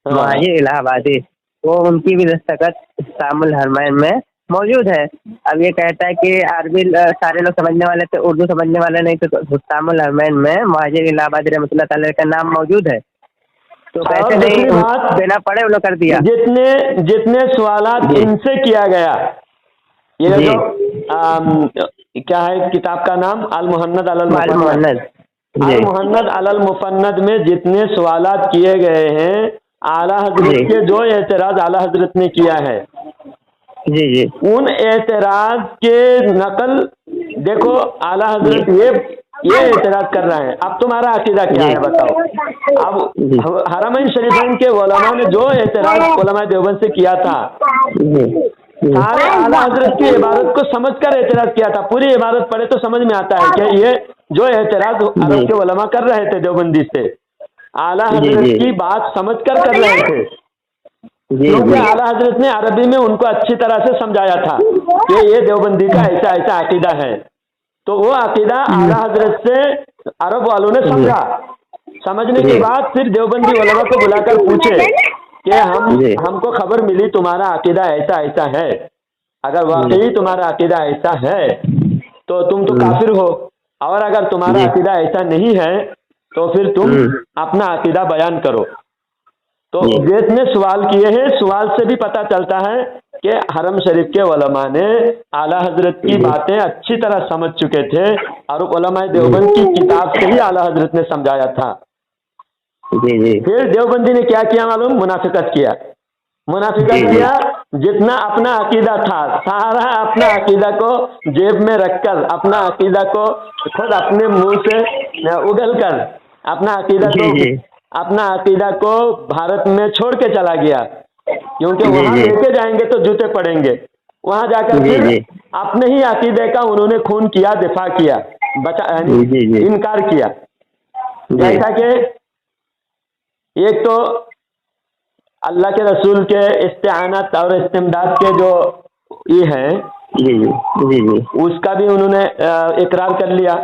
महाजिर इलाहाबादी। वो उनकी भी दस्तखत हुस्सामुल हरमैन में मौजूद है। अब ये कहता है कि अरबी सारे लोग समझने वाले थे, उर्दू समझने वाले नहीं थे, तो हुस्सामुल हरमैन में महाजिर इलाहाबादी रहमतुल्लाह तआला का नाम मौजूद है। तो और पैसे दूसरी नहीं बात, देना पड़े वो लोग कर दिया। जितने सवालात जी। इनसे किया गया, ये जी। जो क्या है किताब का नाम, अल मुहन्नद अलल माल मुफन्नद। मोहन्नद। अल जी मुहन्नद अलल मुफन्नद में जितने सवालात किए गए हैं, आला हजरत जी। के जो एतराज आला हजरत ने किया है, जी जी उन एतराज के नकल देखो, आला हजरत ये एतराज कर रहे हैं। अब तुम्हारा अकीदा क्या जी। है बताओ। जी। अब हरमैन शरीफैन के उलमा ने जो एतराज उलमा देवबंद से किया था, जी जी। सारे आला हजरत की इबारत को समझकर एतराज किया था। पूरी इबारत पढ़े तो समझ में आता है कि ये जो एतराज अरब जी। के उलमा कर रहे थे देवबंदी से, आला जी, हजरत जी। की बात समझकर कर रहे थे, जी क्योंकि जी। आला हजरत ने अरबी में उनको अच्छी तरह से समझाया था कि ये देवबंदी का ऐसा ऐसा अकीदा है। तो वो अकीदा आला हजरत से अरब वालों ने समझा। समझने के जी। बाद फिर देवबंदी उलमा को बुलाकर पूछे कि जी। हमको खबर मिली तुम्हारा अकीदा ऐसा ऐसा है, अगर वाकई तुम्हारा अकीदा ऐसा है तो तुम तो काफिर हो, और अगर तुम्हारा जी। अकीदा ऐसा नहीं है तो फिर तुम अपना अकीदा बयान करो। तो जी। जितने सवाल किए हैं, सवाल से भी पता चलता है कि हरम शरीफ के उलमा ने आला हजरत की बातें अच्छी तरह समझ चुके थे, और उलमा देवबंद की किताब से ही आला हजरत ने समझाया था। जी जी। फिर देवबंदी ने क्या किया मालूम? मुनाफिकत किया। मुनाफिकत जी, जी। किया, जितना अपना अकीदा था सारा अपना अकीदा को जेब में रखकर, अपना अकीदा को खुद अपने मुंह से उगल कर अपना अकीदा जी, को जी। अपना अकीदा को भारत में छोड़ के चला गया, क्योंकि जी, वहां जी। लेके जाएंगे तो जूते पड़ेंगे। वहां जाकर जी, फिर जी। अपने ही अकीदे का उन्होंने खून किया, दिफा किया, यानी जी, जी, जी। इनकार किया। जी। जैसा कि एक तो अल्लाह के रसूल के इस्तेआनत और इस्तिमदाद के जो ये हैं, जी जी। जी जी। उसका भी उन्होंने इकरार कर लिया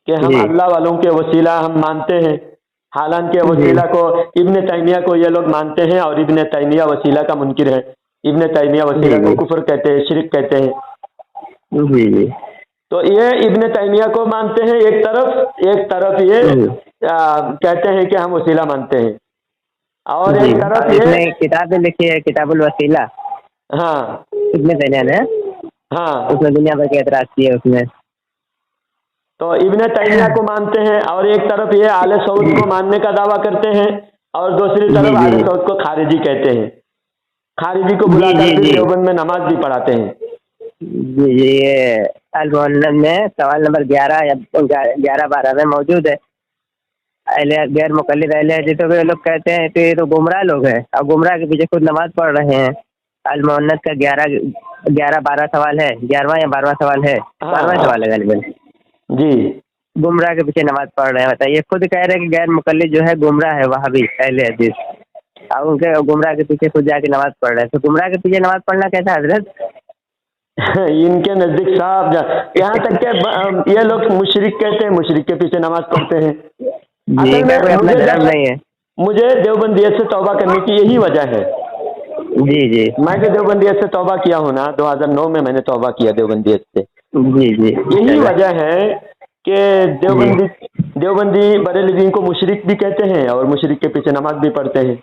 कि हम जी। अल्लाह वालों के वसीला हम मानते हैं। हालांकि जी। वसीला को इब्ने तैमिया को ये लोग मानते हैं, और इब्ने तैमिया वसीला का मुनकिर है। इब्ने तैमिया वसीला जी, को जी। कुफर कहते हैं, शिरक कहते हैं। जी जी। तो ये इब्ने तैमिया को मानते हैं एक तरफ ये कहते हैं कि हम वसीला मानते हैं, और जी। एक तरफ और ये इसमें किताब में लिखी है किताबुल वसीला, हाँ इसमें तैनिया ने हाँ उसमें दुनिया भर के एतराज किए उसमें। तो इब्ने तैमिया को मानते हैं, और एक तरफ ये आले सऊद को मानने का दावा करते हैं, और दूसरी जी, तरफ जी। आले सऊद को खारिजी कहते हैं। खारिजी को जी, बुलाकर जी, फिर जी। देवबंद में नमाज भी पढ़ाते हैं। जी जी। ये अल मुहन्नद में सवाल नंबर 11 या 11-12 में मौजूद है। अहले गैर मुकल्लिद अहले हदीस तो वे लोग कहते हैं कि ये तो गुमराह लोग हैं, और गुमराह के पीछे खुद नमाज पढ़ रहे हैं। अल मुहन्नद का 11-12 सवाल है, 11वां या 12वां सवाल है, 12वां सवाल है गालिबन। जी गुमराह के पीछे नमाज पढ़ रहे हैं। बताइए, खुद कह रहे हैं कि गैर मुकल्लिद जो है गुमराह है, वहाबी अहले हदीस, और उनके गुमराह के पीछे खुद जाके नमाज पढ़ रहे हैं। तो गुमराह के पीछे नमाज पढ़ना कैसा हजरत? इनके नजदीक साहब यहाँ तक के ये लोग मुशरिक कहते हैं, मुशरिक के पीछे नमाज पढ़ते हैं। जी, असल में कोई अपना धर्म नहीं है। मुझे देवबंदियत से तौबा करने की यही वजह है। जी जी। मैं जो देवबंदियत से तौबा किया हूँ ना, 2009 में मैंने तौबा किया देवबंदियत से। जी जी। यही वजह है कि देवबंदी बरेलवी को मुशरिक भी कहते हैं, और मुशरिक के पीछे नमाज भी पढ़ते हैं।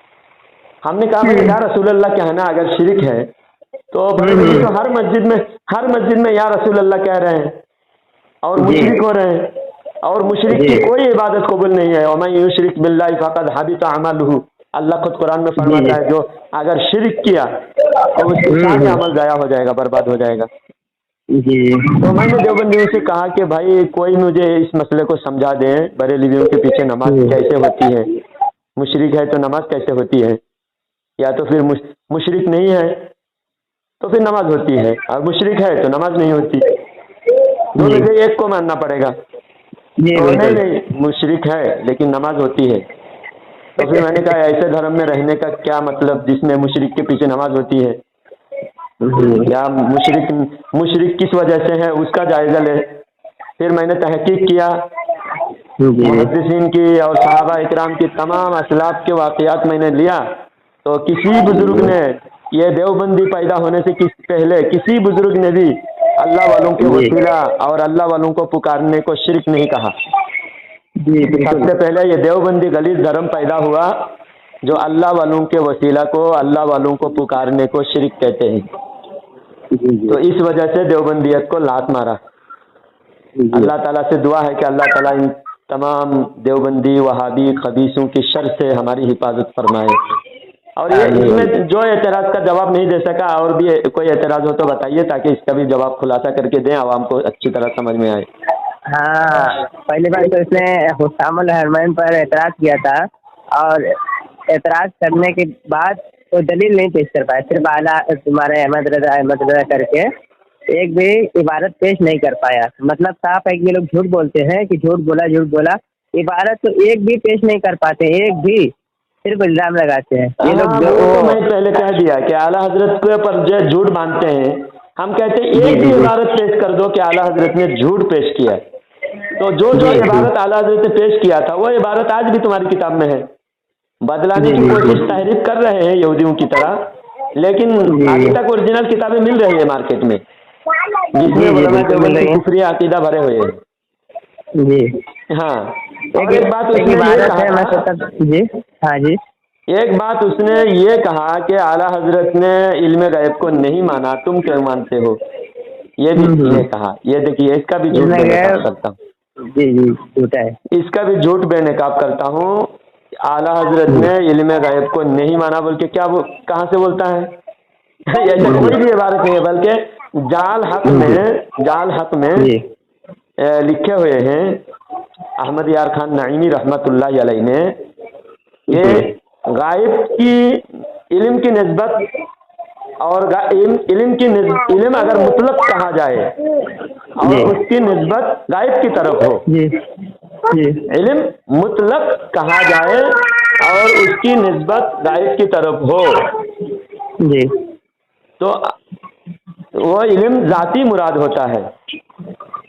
हमने कहा भाई या रसूलुल्लाह कहना अगर शिरक है तो बरेलवी तो हर मस्जिद में या रसूलुल्लाह कह रहे हैं और मुशरिक हो रहे हैं, और मुशरिक की कोई इबादत कबूल नहीं है। और मैं युशरिक बिल्लाहि फक़द हबिता अमलुहु, अल्लाह खुद कुरान में फरमाता है जो अगर शिरक किया तो उसका सारा अमल ज़ाया हो जाएगा, बर्बाद हो जाएगा। जी। तो मैंने देवबंदियों से कहा कि भाई कोई मुझे इस मसले को समझा दें, बरेलवियों के पीछे नमाज कैसे होती है, मुशरिक है तो नमाज कैसे होती है, या तो फिर मुशरिक नहीं है तो फिर नमाज होती है, और मुशरिक है तो नमाज नहीं होती। दोनों से एक को मानना पड़ेगा। तो नहीं, मुशरिक है लेकिन नमाज होती है। तो फिर मैंने कहा ऐसे धर्म में रहने का क्या मतलब जिसमें मुशरिक के पीछे नमाज होती है, या मुशरिक किस वजह से है उसका जायजा ले। फिर मैंने तहकीक किया, मुहद्दिसीन की और सहाबा इकराम की तमाम असलाफ के वाक़यात मैंने लिया। तो किसी बुजुर्ग ने, ये देवबंदी पैदा होने से पहले किसी बुजुर्ग ने भी अल्लाह वालों के वसीला और अल्लाह वालों को पुकारने को शिरक नहीं कहा। सबसे पहले ये देवबंदी गलीज धर्म पैदा हुआ जो अल्लाह वालों के वसीला को, अल्लाह वालों को पुकारने को शिरक कहते हैं। जी जी तो इस वजह से देवबंदियत को लात मारा। जी अल्लाह ताला से दुआ है कि अल्लाह ताला इन तमाम देवबंदी वहाबी खबीसों की शर से हमारी हिफाजत फरमाए। और ये इसमें जो एतराज़ का जवाब नहीं दे सका, और भी कोई एतराज़ हो तो बताइए, ताकि इसका भी जवाब खुलासा करके दें, आवाम को अच्छी तरह समझ में आए। हाँ, पहली बात तो इसने हुस्सामुल हरमैन पर एतराज़ किया था, और एतराज़ करने के बाद कोई दलील नहीं पेश कर पाया, सिर्फ आला तुम्हारे अहमद रजा करके एक भी इबारत पेश नहीं कर पाया। मतलब साफ है कि ये लोग झूठ बोलते हैं कि झूठ बोला, इबारत तो एक भी पेश नहीं कर पाते, एक भी, सिर्फ इल्जाम लगाते हैं ये लोग। जो तो मैं पहले कह दिया कि आला हजरत के पर जो झूठ बांधते हैं, हम कहते हैं एक भी इबारत पेश कर दो कि आला हजरत ने झूठ पेश किया है, तो जो इबारत आला हजरत ने पेश किया था वो इबारत आज भी तुम्हारी किताब में है। बदलाने की कोशिश तहरीर कर रहे हैं यहूदियों की तरह, लेकिन अभी तक ओरिजिनल किताबें मिल रही है मार्केट में, जिसमें कुफरी अकीदा भरे हुए हैं। जी हाँ, एक बात उसने है, मैं सोचता जी, हाँ जी, एक बात उसने ये कहा कि आला हजरत ने इल्म गैब को नहीं माना, तुम क्यों मानते हो, ये भी ये कहा। ये देखिए, इसका भी झूठ बेनकाब करता हूँ। जी जी झूठा है, इसका भी झूठ बेनकाब करता हूँ। आला हजरत ने इल्म गैब को नहीं माना बोल के क्या वो कहाँ से बोलता है? ऐसा कोई भी इबारत नहीं है, बल्कि जाल हक में लिखे हुए हैं अहमद यार खान नईमी रहमतुल्लाह अलैह ने, ये गायब की इल्म की निस्बत और इल्म अगर मुतलक कहा जाए और उसकी निस्बत गायब की तरफ हो, इल्म मुतलक कहा जाए और उसकी निस्बत गायब की तरफ हो जी, तो वो इल्म जाती मुराद होता है।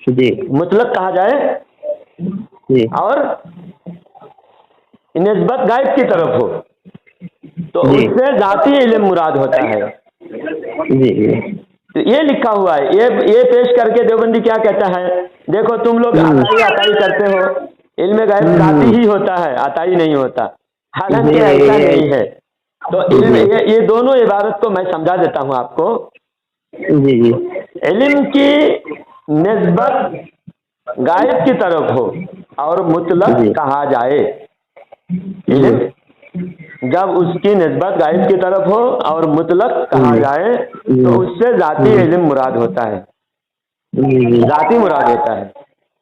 जी मुतलक कहा जाए जी और निस्बत गायब की तरफ हो तो उससे जाती इल्म मुराद होता है। जी तो ये लिखा हुआ है, ये पेश करके देवबंदी क्या कहता है, देखो तुम लोग अताई करते हो, इल्म गायब जाती ही होता है, अताई नहीं होता, हालांकि ऐसा नहीं है। तो इल्म ये दोनों इबारत को मैं समझा देता हूँ आपको। जी जी इल्म की निस्बत गायब की तरफ हो और मुतलक कहा जाए, इल्म जब उसकी निस्बत गायब की तरफ हो और मुतलक कहा जाए तो उससे जाती इल्म मुराद होता है, जाती मुराद होता है।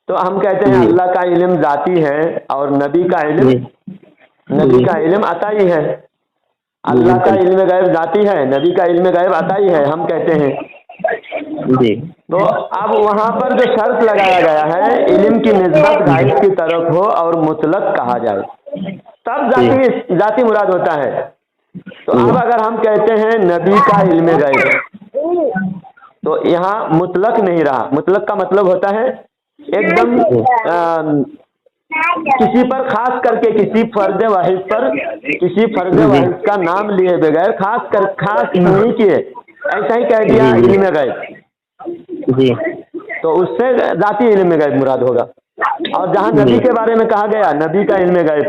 तो हम कहते हैं अल्लाह का इल्म जाती है और नबी का इल्म अताई है। अल्लाह का इल्म गायब जाती है, नबी का इल्म गायब अताई है, हम कहते हैं। जी तो अब वहाँ पर जो शर्त लगाया गया है, इल्म की निस्बत गायब की तरफ हो और मुतलक कहा जाए, तब जाती मुराद होता है। तो अब अगर हम कहते हैं नबी का इल्म गायब, तो यहाँ मुतलक नहीं रहा। मुतलक का मतलब होता है एकदम किसी पर खास करके, किसी फर्द वाहिद का नाम लिए बगैर खास नहीं किए, ऐसा ही कह दिया इल्म गायब जी, तो उससे जाती इल्म गायब मुराद होगा। और जहाँ नबी के बारे में कहा गया नबी का इल्म गायब,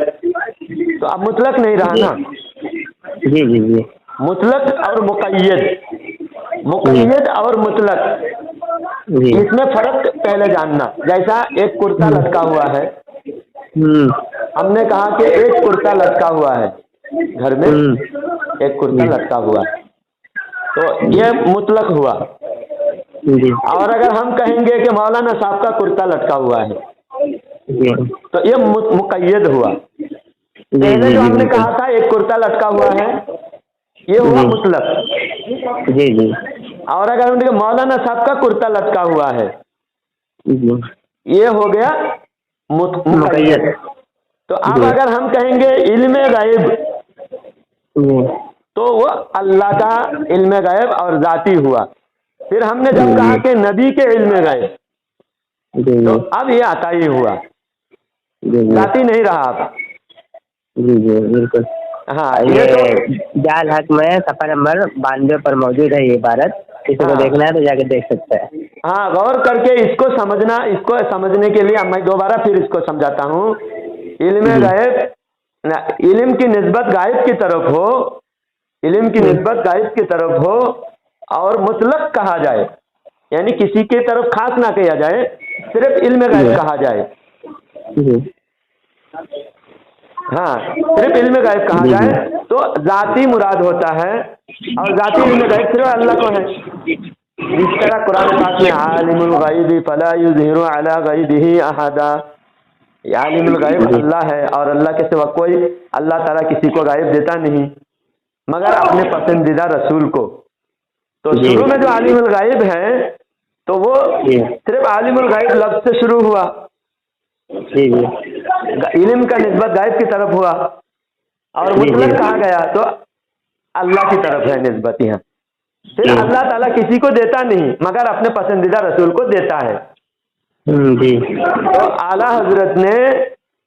तो अब मुतलक नहीं रहा ना। जी जी जी मुतलक और मुक़य्यद और मुतलक, इसमें फर्क पहले जानना। जैसा एक कुर्ता लटका हुआ है, हमने कहा कि एक कुर्ता लटका हुआ है घर में, एक कुर्ता लटका हुआ, तो ये मुतलक हुआ। और अगर हम कहेंगे कि मौलाना साहब का कुर्ता लटका हुआ है, तो ये मुक़य्यद हुआ। पहले जो हमने कहा था एक कुर्ता लटका हुआ है, ये हुआ मुतलक। जी जी और अगर हम मौलाना साहब का कुर्ता लटका हुआ है, ये हो गया मुक़य्यद। तो अब अगर हम कहेंगे इल्म गायब, तो वो अल्लाह का इल्म गायब और जाती हुआ। फिर हमने जब कहा कि नबी के इल्म गायब, तो अब ये अताई हुआ, जाती नहीं रहा अब। जी जी बिल्कुल। हाँ, ये जाल हक में सफ़ा नंबर 92 पर मौजूद है ये इबारत, किसी को देखना है तो जाके देख सकता है। हाँ, गौर करके इसको समझने के लिए मैं दोबारा फिर इसको समझाता हूँ। इल्म गायब इल्म की निस्बत गायब की तरफ हो, इल्म की निस्बत गायब की तरफ हो और मुतलक कहा जाए, यानी किसी की तरफ खास ना किया जाए, सिर्फ इल्म गायब कहा जाए। हाँ, सिर्फ इल्म गायब कहा जाए तो जाती मुराद होता है, और जाती इल्म गायब सिर्फ अल्लाह को है। जिस तरह कुरान पाक में आलिमुल गायबी फला युज़हिरु अला गायबिही अहदा, आलिमुल गायब अल्लाह है और अल्लाह के सिवा कोई, अल्लाह ताला किसी को गायब देता नहीं मगर अपने पसंदीदा रसूल को। तो शुरू में जो आलिमुल गायब है तो वो सिर्फ आलिमुल गायब लफ्ज से शुरू हुआ, इल्म का निस्बत गायब की तरफ हुआ, और मुतलक कहा गया तो अल्लाह की तरफ है निस्बत। यहाँ फिर अल्लाह ताला किसी को देता नहीं मगर अपने पसंदीदा रसूल को देता है। तो आला हजरत ने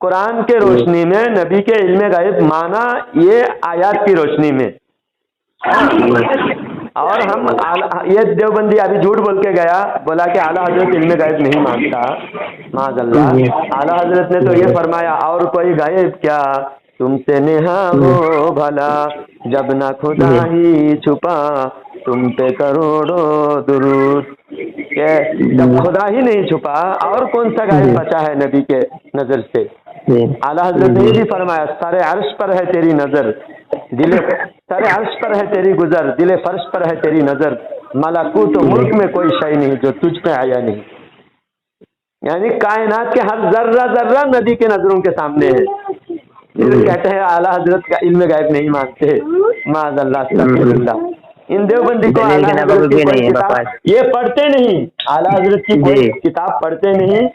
कुरान के रोशनी में नबी के इल्म गायब माना, ये आयत की रोशनी में। और हम ये देवबंदी अभी झूठ बोल के गया, बोला कि आला हजरत इल्म गायब नहीं मानता, माज़अल्लाह। आला हजरत ने तो ये फरमाया, और कोई गायब क्या तुमसे नेहा हो भला, जब ना खुदा ही छुपा तुम पे करोड़ों दुरूद। जब खुदा ही नहीं छुपा और कौन सा गायब बचा है नबी के नजर से। आला हजरत ने भी फरमाया, सारे अर्श पर है तेरी नजर, दिले सारे अर्श पर है तेरी गुजर, दिले फर्श पर है तेरी नजर, मलाकूत तो मुल्क में कोई शय नहीं जो तुझ पे आया नहीं। यानी कायनात के हर जर्रा जर्रा नबी के नजरों के सामने है। कहते हैं आला हजरत का इल्म गायब नहीं मानते, माज़अल्लाह अस्तग़फिरुल्लाह। इन देवबंदी को आला हजरत की कोई किताब ये पढ़ते नहीं, आला हजरत की कोई किताब पढ़ते नहीं,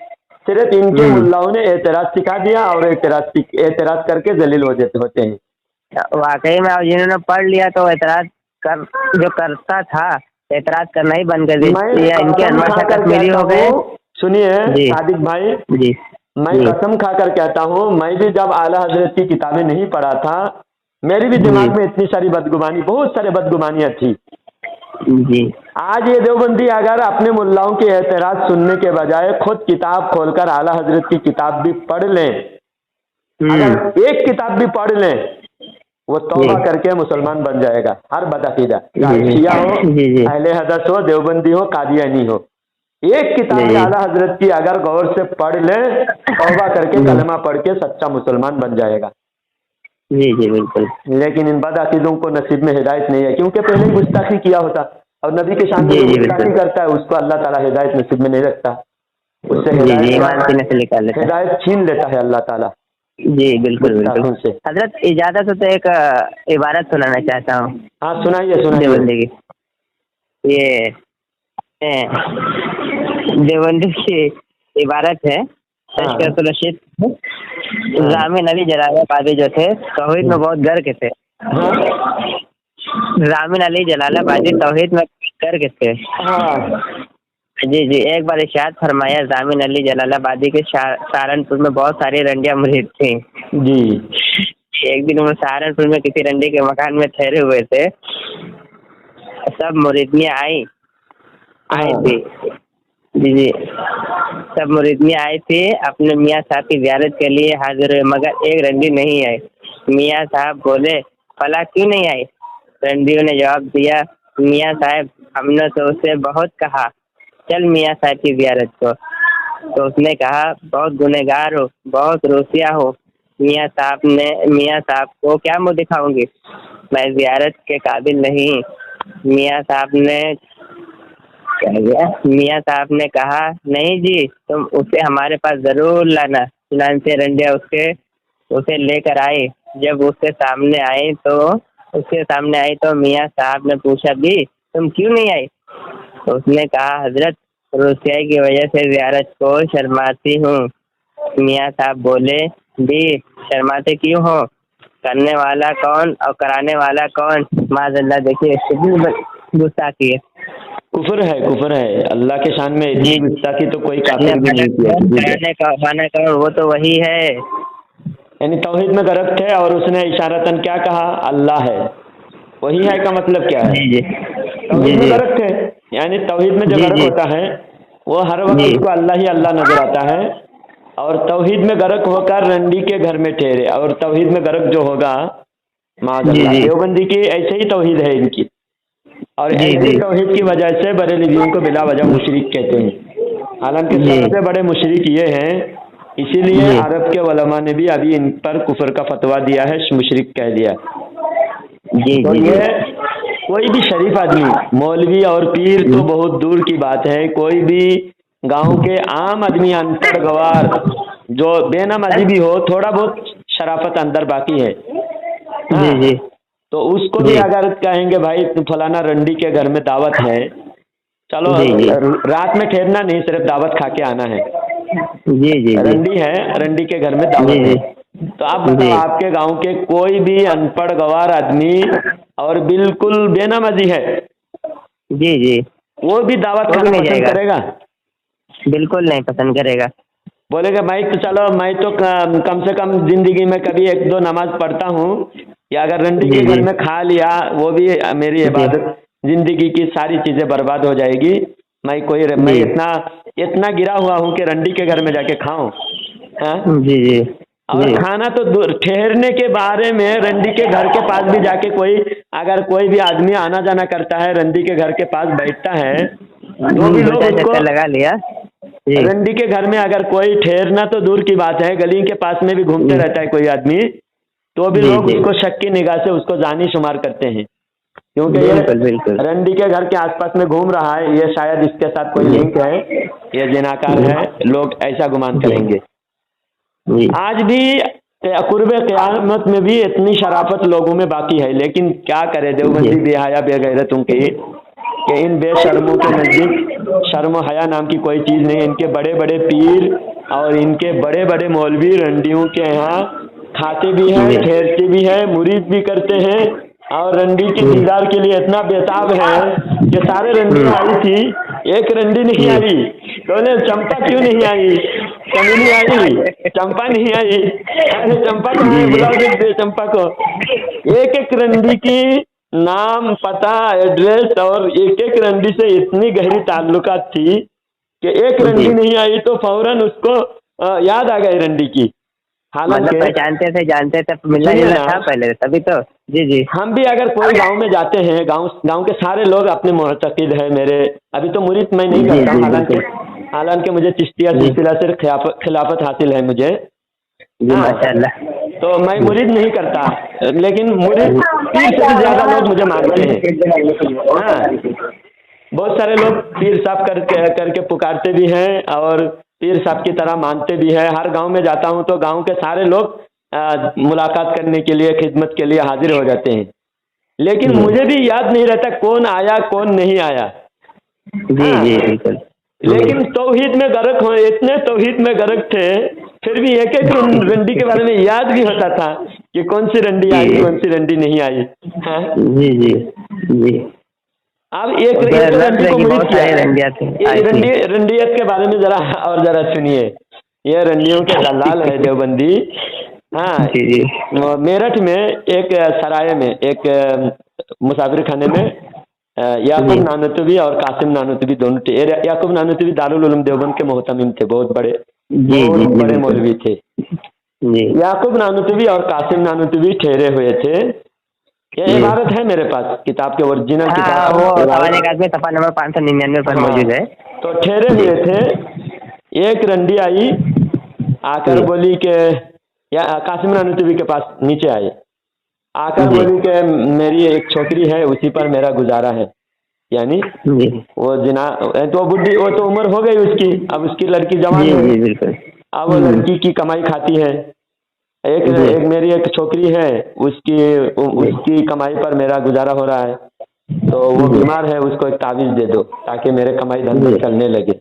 सिर्फ इनके मुल्लाओं ने एतराज सिखा दिया और एतराज करके जलील हो जाते होते हैं। वाकई में जिन्होंने पढ़ लिया तो एतराज कर जो करता था एतराज करना ही बंद कर दिया, इनके अनवर कश्मीरी हो गए। सुनिए सादिक भाई जी, मैं कसम खाकर कहता हूँ, मैं भी जब आला हजरत की किताबें नहीं पढ़ा था, मेरी भी दिमाग में इतनी सारी बदगुमानी, बहुत सारे बदगुमानियाँ थी जी। आज ये देवबंदी अगर अपने मुल्लाओं के एतराज सुनने के बजाय खुद किताब खोलकर आला हजरत की किताब भी पढ़ लें, अगर एक किताब भी पढ़ लें, वो तौबा करके मुसलमान बन जाएगा। हर बदअकीदा, शिया हो, अहले हदीस हो, देवबंदी हो, कादियानी हो, एक किताब आला हजरत की अगर गौर से पढ़ ले, तौबा करके कलमा पढ़ के सच्चा मुसलमान बन जाएगा। जी जी बिल्कुल। लेकिन इन बदअकीदों को नसीब में हिदायत नहीं है, क्योंकि पहले ही गुस्ताखी किया होता, और नबी के शान में गुस्ताखी करता है उसको अल्लाह ताला हिदायत नसीब में नहीं रखता, उससे हिदायत छीन लेता है अल्लाह ताला। जी बिल्कुल बिल्कुल। हजरत इजाजत हो तो एक इबारत सुनाना चाहता हूँ। हाँ सुनाइए सुनाइए। देवबंदी की ये देवबंदी की इबारत है, तशकीरुल रशीद रामीन अली जलालाबादी जो थे तौहीद में बहुत गर्क थे। रामीन अली जलालाबादी तौहीद में गर्क थे। जी जी, एक बार इरशाद फरमाया, जामिन अली जलालाबादी के सहारनपुर में बहुत सारी रंडियां मुरीद थी जी। एक दिन वो सहारनपुर में किसी रंडी के मकान में ठहरे हुए थे, सब मुरीदनियां आई थी जी जी, सब मुरीदनियां आई थी अपने मियाँ साहब की ज़ियारत के लिए हाजिर हुए, मगर एक रंडी नहीं आई। मियाँ साहब बोले, फला क्यों नहीं आई? रंडियों ने जवाब दिया, मियाँ साहब हमने तो उसे बहुत कहा चल मियाँ साहब की ज़ियारत को, तो उसने कहा बहुत गुनहगार हो, बहुत रोसिया हो। मियाँ साहब को क्या मुँह दिखाऊंगी, मैं ज़ियारत के काबिल नहीं। मियाँ साहब ने कहा नहीं जी, तुम उसे हमारे पास ज़रूर लाना। चुनांचे रंडिया उसे लेकर आए। जब उसके सामने आई तो मियाँ साहब ने पूछा, भी तुम क्यों नहीं आई? उसने कहा, हजरत रोसियाई की वजह से ज़ियारत को शर्माती हूँ। मियाँ साहब बोले, भी शर्माते क्यों हो? करने वाला कौन और कराने वाला कौन? माज़अल्लाह, देखिए गुस्ताखी है, कुफर है। अल्लाह के शान में इतनी गुस्ताखी तो कोई काफिर भी नहीं किया। वो तो वही है, यानी तौहीद में गर्क थे और उसने इशारतन क्या कहा, अल्लाह है। वही है का मतलब क्या है? जी तौहीद में गर्क थे, यानी तौहीद में जो गर्क होता है वो हर वक्त उसको अल्लाह ही अल्लाह नजर आता है, और तौहीद में गर्क होकर रंडी के घर में ठहरे। और तौहीद में गर्क जो होगा माज़अल्लाह, देवबंदी की ऐसे ही तौहीद है इनकी, और ऐसी तौहीद की वजह से बरेलवियों को बिला वजह मुशरिक कहते हैं। हालांकि सबसे बड़े मुशरिक ये हैं, इसीलिए अरब के उलमा ने भी अभी इन पर कुफर का फतवा दिया है, मुशरिक कह दिया। तो ये कोई भी शरीफ आदमी, मौलवी और पीर तो बहुत दूर की बात है, कोई भी गांव के आम आदमी, अनपढ़ गवार, जो बेनमाजी भी हो, थोड़ा बहुत शराफत अंदर बाकी है, हाँ, तो उसको भी अगर कहेंगे भाई फलाना रंडी के घर में दावत है, चलो रात में ठहरना नहीं, सिर्फ दावत खा के आना है, रंडी है, रंडी के घर में दावत है, तो आप बताओ आपके गांव के कोई भी अनपढ़ गवार आदमी और बिल्कुल बेनमाजी है, वो भी दावत खाना पसंद करेगा? बिल्कुल नहीं पसंद करेगा। बोलेगा भाई तो चलो मैं तो कम से कम जिंदगी में कभी 1-2 नमाज पढ़ता हूँ, या अगर रंडी के घर में खा लिया वो भी मेरी इबादत, जिंदगी की सारी चीजें बर्बाद हो जाएगी। मैं इतना गिरा हुआ हूँ कि रंडी के घर में जाके खाऊं। और खाना तो ठहरने के बारे में, रंडी के घर के पास भी जाके अगर कोई भी आदमी आना जाना करता है, रंडी के घर के पास बैठता है, तो भी लोग उसको लगा लिया। रंडी के घर में अगर कोई ठहरना तो दूर की बात है, गली के पास में भी घूमते रहता है कोई आदमी, तो भी लोग उसको शक की निगाह से उसको जानी शुमार करते हैं, क्योंकि ये रंडी के घर के आसपास में घूम रहा है, ये शायद इसके साथ कोई लिंक है, ये जिनाकार है, लोग ऐसा गुमान करेंगे। आज भी कुर्बे क़यामत में भी इतनी शराफत लोगों में बाकी है, लेकिन क्या करे देवबंदी बेहया बेगैरतों की कि इन बेशर्मों के नज़दीक शर्म हया नाम की कोई चीज़ नहीं। इनके बड़े बड़े पीर और इनके बड़े बड़े मौलवी रंडियों के यहाँ खाते भी हैं, ठहरते भी हैं, मुरीद भी करते हैं, और रंडी के दीदार के लिए इतना बेताब है कि सारे रंडी आई थी, एक रंडी नहीं आई, बोले चंपा क्यों नहीं आई, चमेली आई, चंपा नहीं आई, अरे चंपा को बुलाओ, चंपा को। एक रंडी की नाम, पता, एड्रेस, और एक रंडी से इतनी गहरी ताल्लुकात थी कि एक रंडी नहीं आई तो फौरन उसको याद आ गई रंडी की। हालांकि जानते थे मिलना जुलना था पहले, तभी तो। जी हम भी अगर कोई गांव में जाते हैं, गांव के सारे लोग अपने मुअतक़िद है मेरे, अभी तो मुरीद मैं नहीं करता, हालांकि मुझे चिश्तिया सिलसिला से खिलाफत हासिल है मुझे, माशाअल्लाह, तो मैं मुरीद नहीं करता, लेकिन मुरीद पीर से भी ज्यादा लोग मुझे मानते हैं। हाँ, बहुत सारे लोग पीर साहब करके पुकारते भी हैं और पीर साहब की तरह मानते भी हैं। हर गांव में जाता हूं तो गांव के सारे लोग मुलाकात करने के लिए, खिदमत के लिए हाजिर हो जाते हैं, लेकिन मुझे भी याद नहीं रहता कौन आया कौन नहीं आया। जी बिल्कुल। लेकिन तौहीद में गर्क हो, इतने तौहीद में गर्क थे, फिर भी एक रंडी के बारे में याद भी होता था कि कौन सी रंडी आई, कौन सी रंडी नहीं आई। जी। अब एक रंडी को मुरीद किया, रंडियत के बारे में जरा सुनिए। ये रंडियों के दलाल है देवबंदी। हाँ, मेरठ में एक सराय में, एक मुसाफिर खाने में याकूब नानतवी और कासिम नानतवी दोनों थे। याकूब नानतवी दारुल उलूम देवबंद के मोहतमिम थे, बहुत बड़े मौलवी थे। याकूब नानतवी और कासिम नानतवी ठहरे हुए थे। ये इबारत है मेरे पास किताब के ओरिजिनल किताब, वो सफा नंबर 599 पर मौजूद है। तो ठहरे हुए थे, एक रंडी आई, आकर बोली के, या कासिम नानतवी के पास नीचे आए, आकर बोली के मेरी एक छोकरी है, उसी पर मेरा गुजारा है, यानी वो जिना तो बुढ़ी, वो तो उम्र हो गई उसकी, अब उसकी लड़की जवान है, अब वो लड़की की कमाई खाती है। एक मेरी एक छोकरी है, उसकी कमाई पर मेरा गुजारा हो रहा है, तो वो बीमार है, उसको एक तावीज़ दे दो ताकि मेरे कमाई धंधे चलने लगे।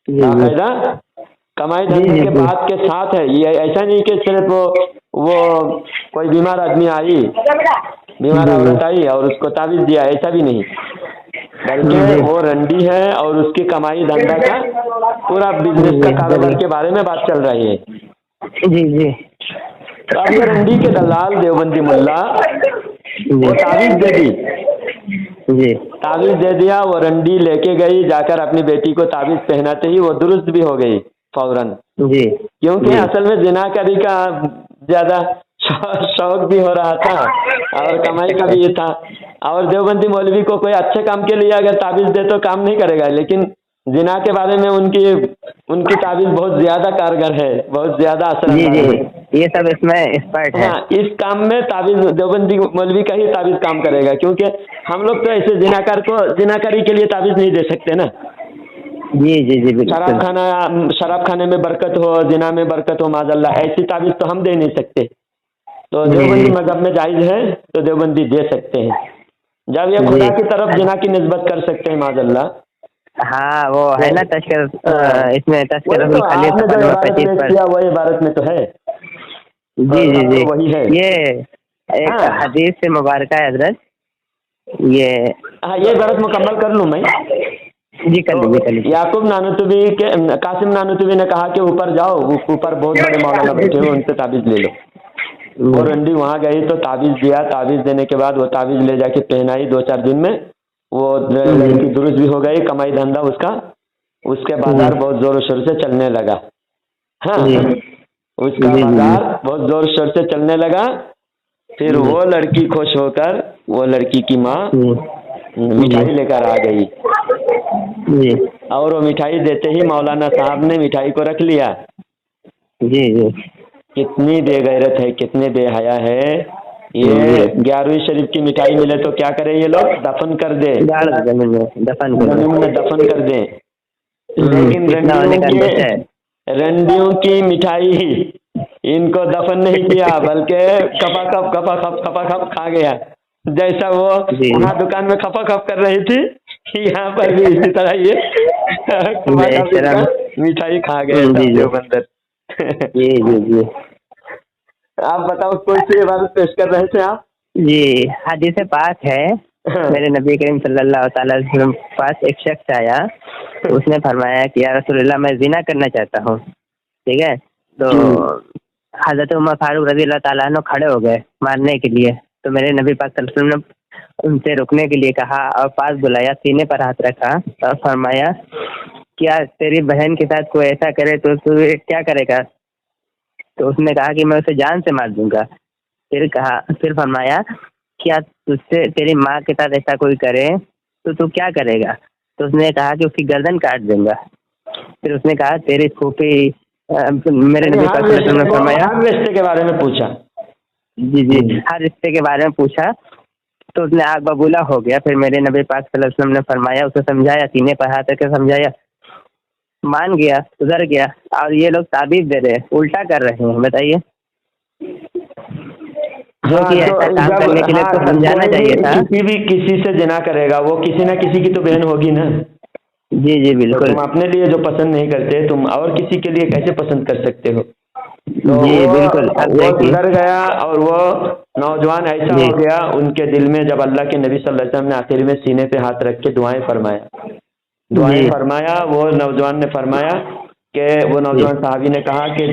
बाकायदा कमाई धंधे के बात के साथ है, ये ऐसा नहीं कि सिर्फ वो कोई बीमार आदमी आई, बीमार औरत आई और उसको तावीज़ दिया, ऐसा भी नहीं, बल्कि वो रंडी है और उसकी कमाई धंधा का पूरा बिजनेस का कारोबार के बारे में बात चल रही है। जी। तो अब ये रंडी के दलाल देवबंदी मुल्ला वो तावीज़ दे दी, तावीज़ दे दिया, वो रंडी लेके गई, जाकर अपनी बेटी को तावीज़ पहनाते ही वो दुरुस्त भी हो गई, फौरन, जी क्योंकि जी असल में जिनाकारी का ज्यादा शौक भी हो रहा था और कमाई का भी ये था। और देवबंदी मौलवी को कोई अच्छे काम के लिए अगर ताबीज दे तो काम नहीं करेगा, लेकिन जिना के बारे में उनकी ताबीज बहुत ज्यादा कारगर है, बहुत ज्यादा जी असरदार जी है। ये सब इसमें एक्सपर्ट है। हाँ, इस काम में ताबीज देवबंदी मौलवी का ही ताबीज काम करेगा, क्योंकि हम लोग तो ऐसे जिनाकार को जिनाकारी के लिए ताबीज नहीं दे सकते ना। जी जी जी बिल्कुल। शराब खाने में बरकत हो, जिना में बरकत हो माजल्ला, ऐसी ताबीज तो हम दे नहीं सकते। तो देवबंदी मजहब में जायज है तो देवबंदी दे सकते हैं, जब ये खुदा की तरफ जिना की निस्बत कर सकते हैं माजल्ला। हाँ वो है ना तस्कर, इसमें तस्कर वही तो आपने जो इबारत में किया वही इबारत में तो है। जी जी जी तो वही है। ये एक हदीस से मुबारक है हजरत, ये हाँ, ये इबारत मुकम्मल कर लूँ मैं। जी कर लीजिए कर लीजिए। याकूब नानूतवी के कासिम नानूतवी ने कहा कि ऊपर जाओ, ऊपर बहुत बड़े मौलाना बैठे हुए, उनसे ताबीज ले लो। और रंडी वहाँ गई तो ताबीज दिया, ताबीज देने के बाद वो ताबीज ले जाके पहनाई, 2-4 दिन में वो लड़की दुरुस्त भी हो गई, कमाई धंधा उसका, उसके बाजार बहुत जोर शोर से चलने लगा। हाँ, उसका बाजार बहुत जोर शोर से चलने लगा। फिर वो लड़की खुश होकर वो लड़की की माँ मिठाई लेकर आ गई, और वो मिठाई देते ही मौलाना साहब ने मिठाई को रख लिया। जी जी कितनी बेगैरत है, कितने बेहया है ये। 11वीं शरीफ की मिठाई मिले तो क्या करें ये लोग, दफन कर दे, जमीन में दफन कर दे। लेकिन रंडियों की मिठाई इनको दफन नहीं किया, बल्कि खपा खप खा गया। जैसा वो वहाँ दुकान में खपा खप कर रही थी, यहाँ पर भी इसी तरह ये मिठाई खा गए बंदर। जी जी जी आप बताओ कौन सी इबारत पेश कर रहे थे आप? जी हदीस पाक है, मेरे नबी करीम सल्लल्लाहु अलैहि वसल्लम के पास एक शख्स आया, उसने फरमाया कि या रसूलुल्लाह मैं जिना करना चाहता हूँ। ठीक है, तो हजरत उमर फारूक रज़ी अल्लाह ताला अन्हु खड़े हो गए मारने के लिए, तो मेरे नबी पाक सल्लल्लाहु अलैहि वसल्लम ने उनसे रुकने के लिए कहा और पास बुलाया, सीने पर हाथ रखा और फरमाया क्या तेरी बहन के साथ कोई ऐसा करे तो तू क्या करेगा? तो उसने कहा कि मैं उसे जान से मार दूंगा। फिर फरमाया क्या तुझसे तेरी माँ के साथ ऐसा कोई करे तो तू क्या करेगा? तो उसने कहा कि उसकी गर्दन काट दूंगा। फिर उसने कहा तेरी फूफी, मेरे नबी पाक सल्लल्लाहु अलैहि वसल्लम ने फरमाया हर रिश्ते के बारे में पूछा। जी जी हर रिश्ते के बारे में पूछा, तो उसने आग बबूला हो गया। फिर मेरे नबी पाक सल्लल्लाहु अलैहि वसल्लम ने फरमाया, उसे समझाया, सीने पर हाथ रख के समझाया, मान गया, सुधर गया। और ये लोग ताबीज दे रहे हैं, उल्टा कर रहे हैं, बताइए। जो कि ऐसा काम करने के लिए तो समझाना चाहिए था। किसी से जिना करेगा वो किसी न किसी की तो बहन होगी ना। जी जी बिल्कुल। तुम अपने लिए जो पसंद नहीं करते तुम और किसी के लिए कैसे पसंद कर सकते हो? तो जी बिल्कुल। वो सुधर गया और वो नौजवान ऐसा हो गया उनके दिल में, जब अल्लाह के नबी सल्लल्लाहु अलैहि वसल्लम ने आखिर में सीने पे हाथ रख के दुआएं फरमाया, वो नौजवान ने फरमाया कि वो नौजवान साहबी ने कहा कि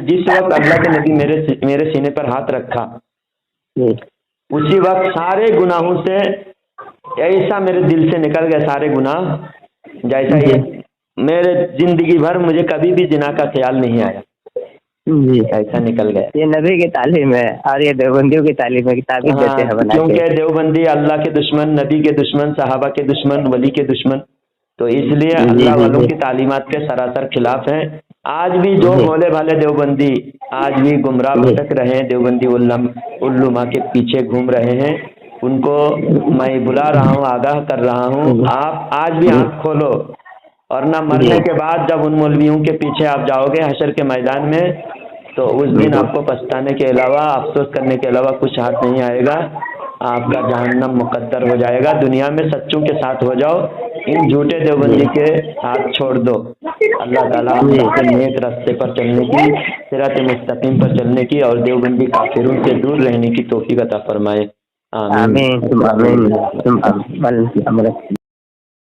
जिस वक्त अल्लाह के नबी मेरे सीने पर हाथ रखा, उसी वक्त सारे गुनाहों से ऐसा मेरे दिल से निकल गए सारे गुनाह, जैसा ये मेरे जिंदगी भर मुझे कभी भी जिना का ख्याल नहीं आया। जी ऐसा निकल गया। ये नबी की तालीम है और ये देवबंदियों की तालीम है, ताबीज देते हैं बना के। क्योंकि देवबंदी अल्लाह के दुश्मन, नबी के दुश्मन, सहाबा के दुश्मन, वली के दुश्मन, तो इसलिए अल्लाह वालों की तालीमात के सरासर खिलाफ हैं। आज भी जो भोले भाले देवबंदी आज भी गुमराह भटक रहे हैं, देवबंदी उल्लुमा के पीछे घूम रहे हैं, उनको मैं बुला रहा हूँ, आगाह कर रहा हूँ, आप आज भी आँख खोलो, और ना मरने के बाद जब उन मौलवियों के पीछे आप जाओगे हशर के मैदान में, तो उस दिन आपको पछताने के अलावा, अफसोस करने के अलावा कुछ हाथ नहीं आएगा, आपका जहन्नम मुकद्दर हो जाएगा। दुनिया में सच्चों के साथ हो जाओ, इन झूठे देवबंदी के हाथ छोड़ दो। अल्लाह ताला हमें नेक रास्ते पर चलने की, सिरात मुस्तकीम पर चलने की और देवबंदी काफिरों से दूर रहने की तौफीक अता फरमाए। आमीन।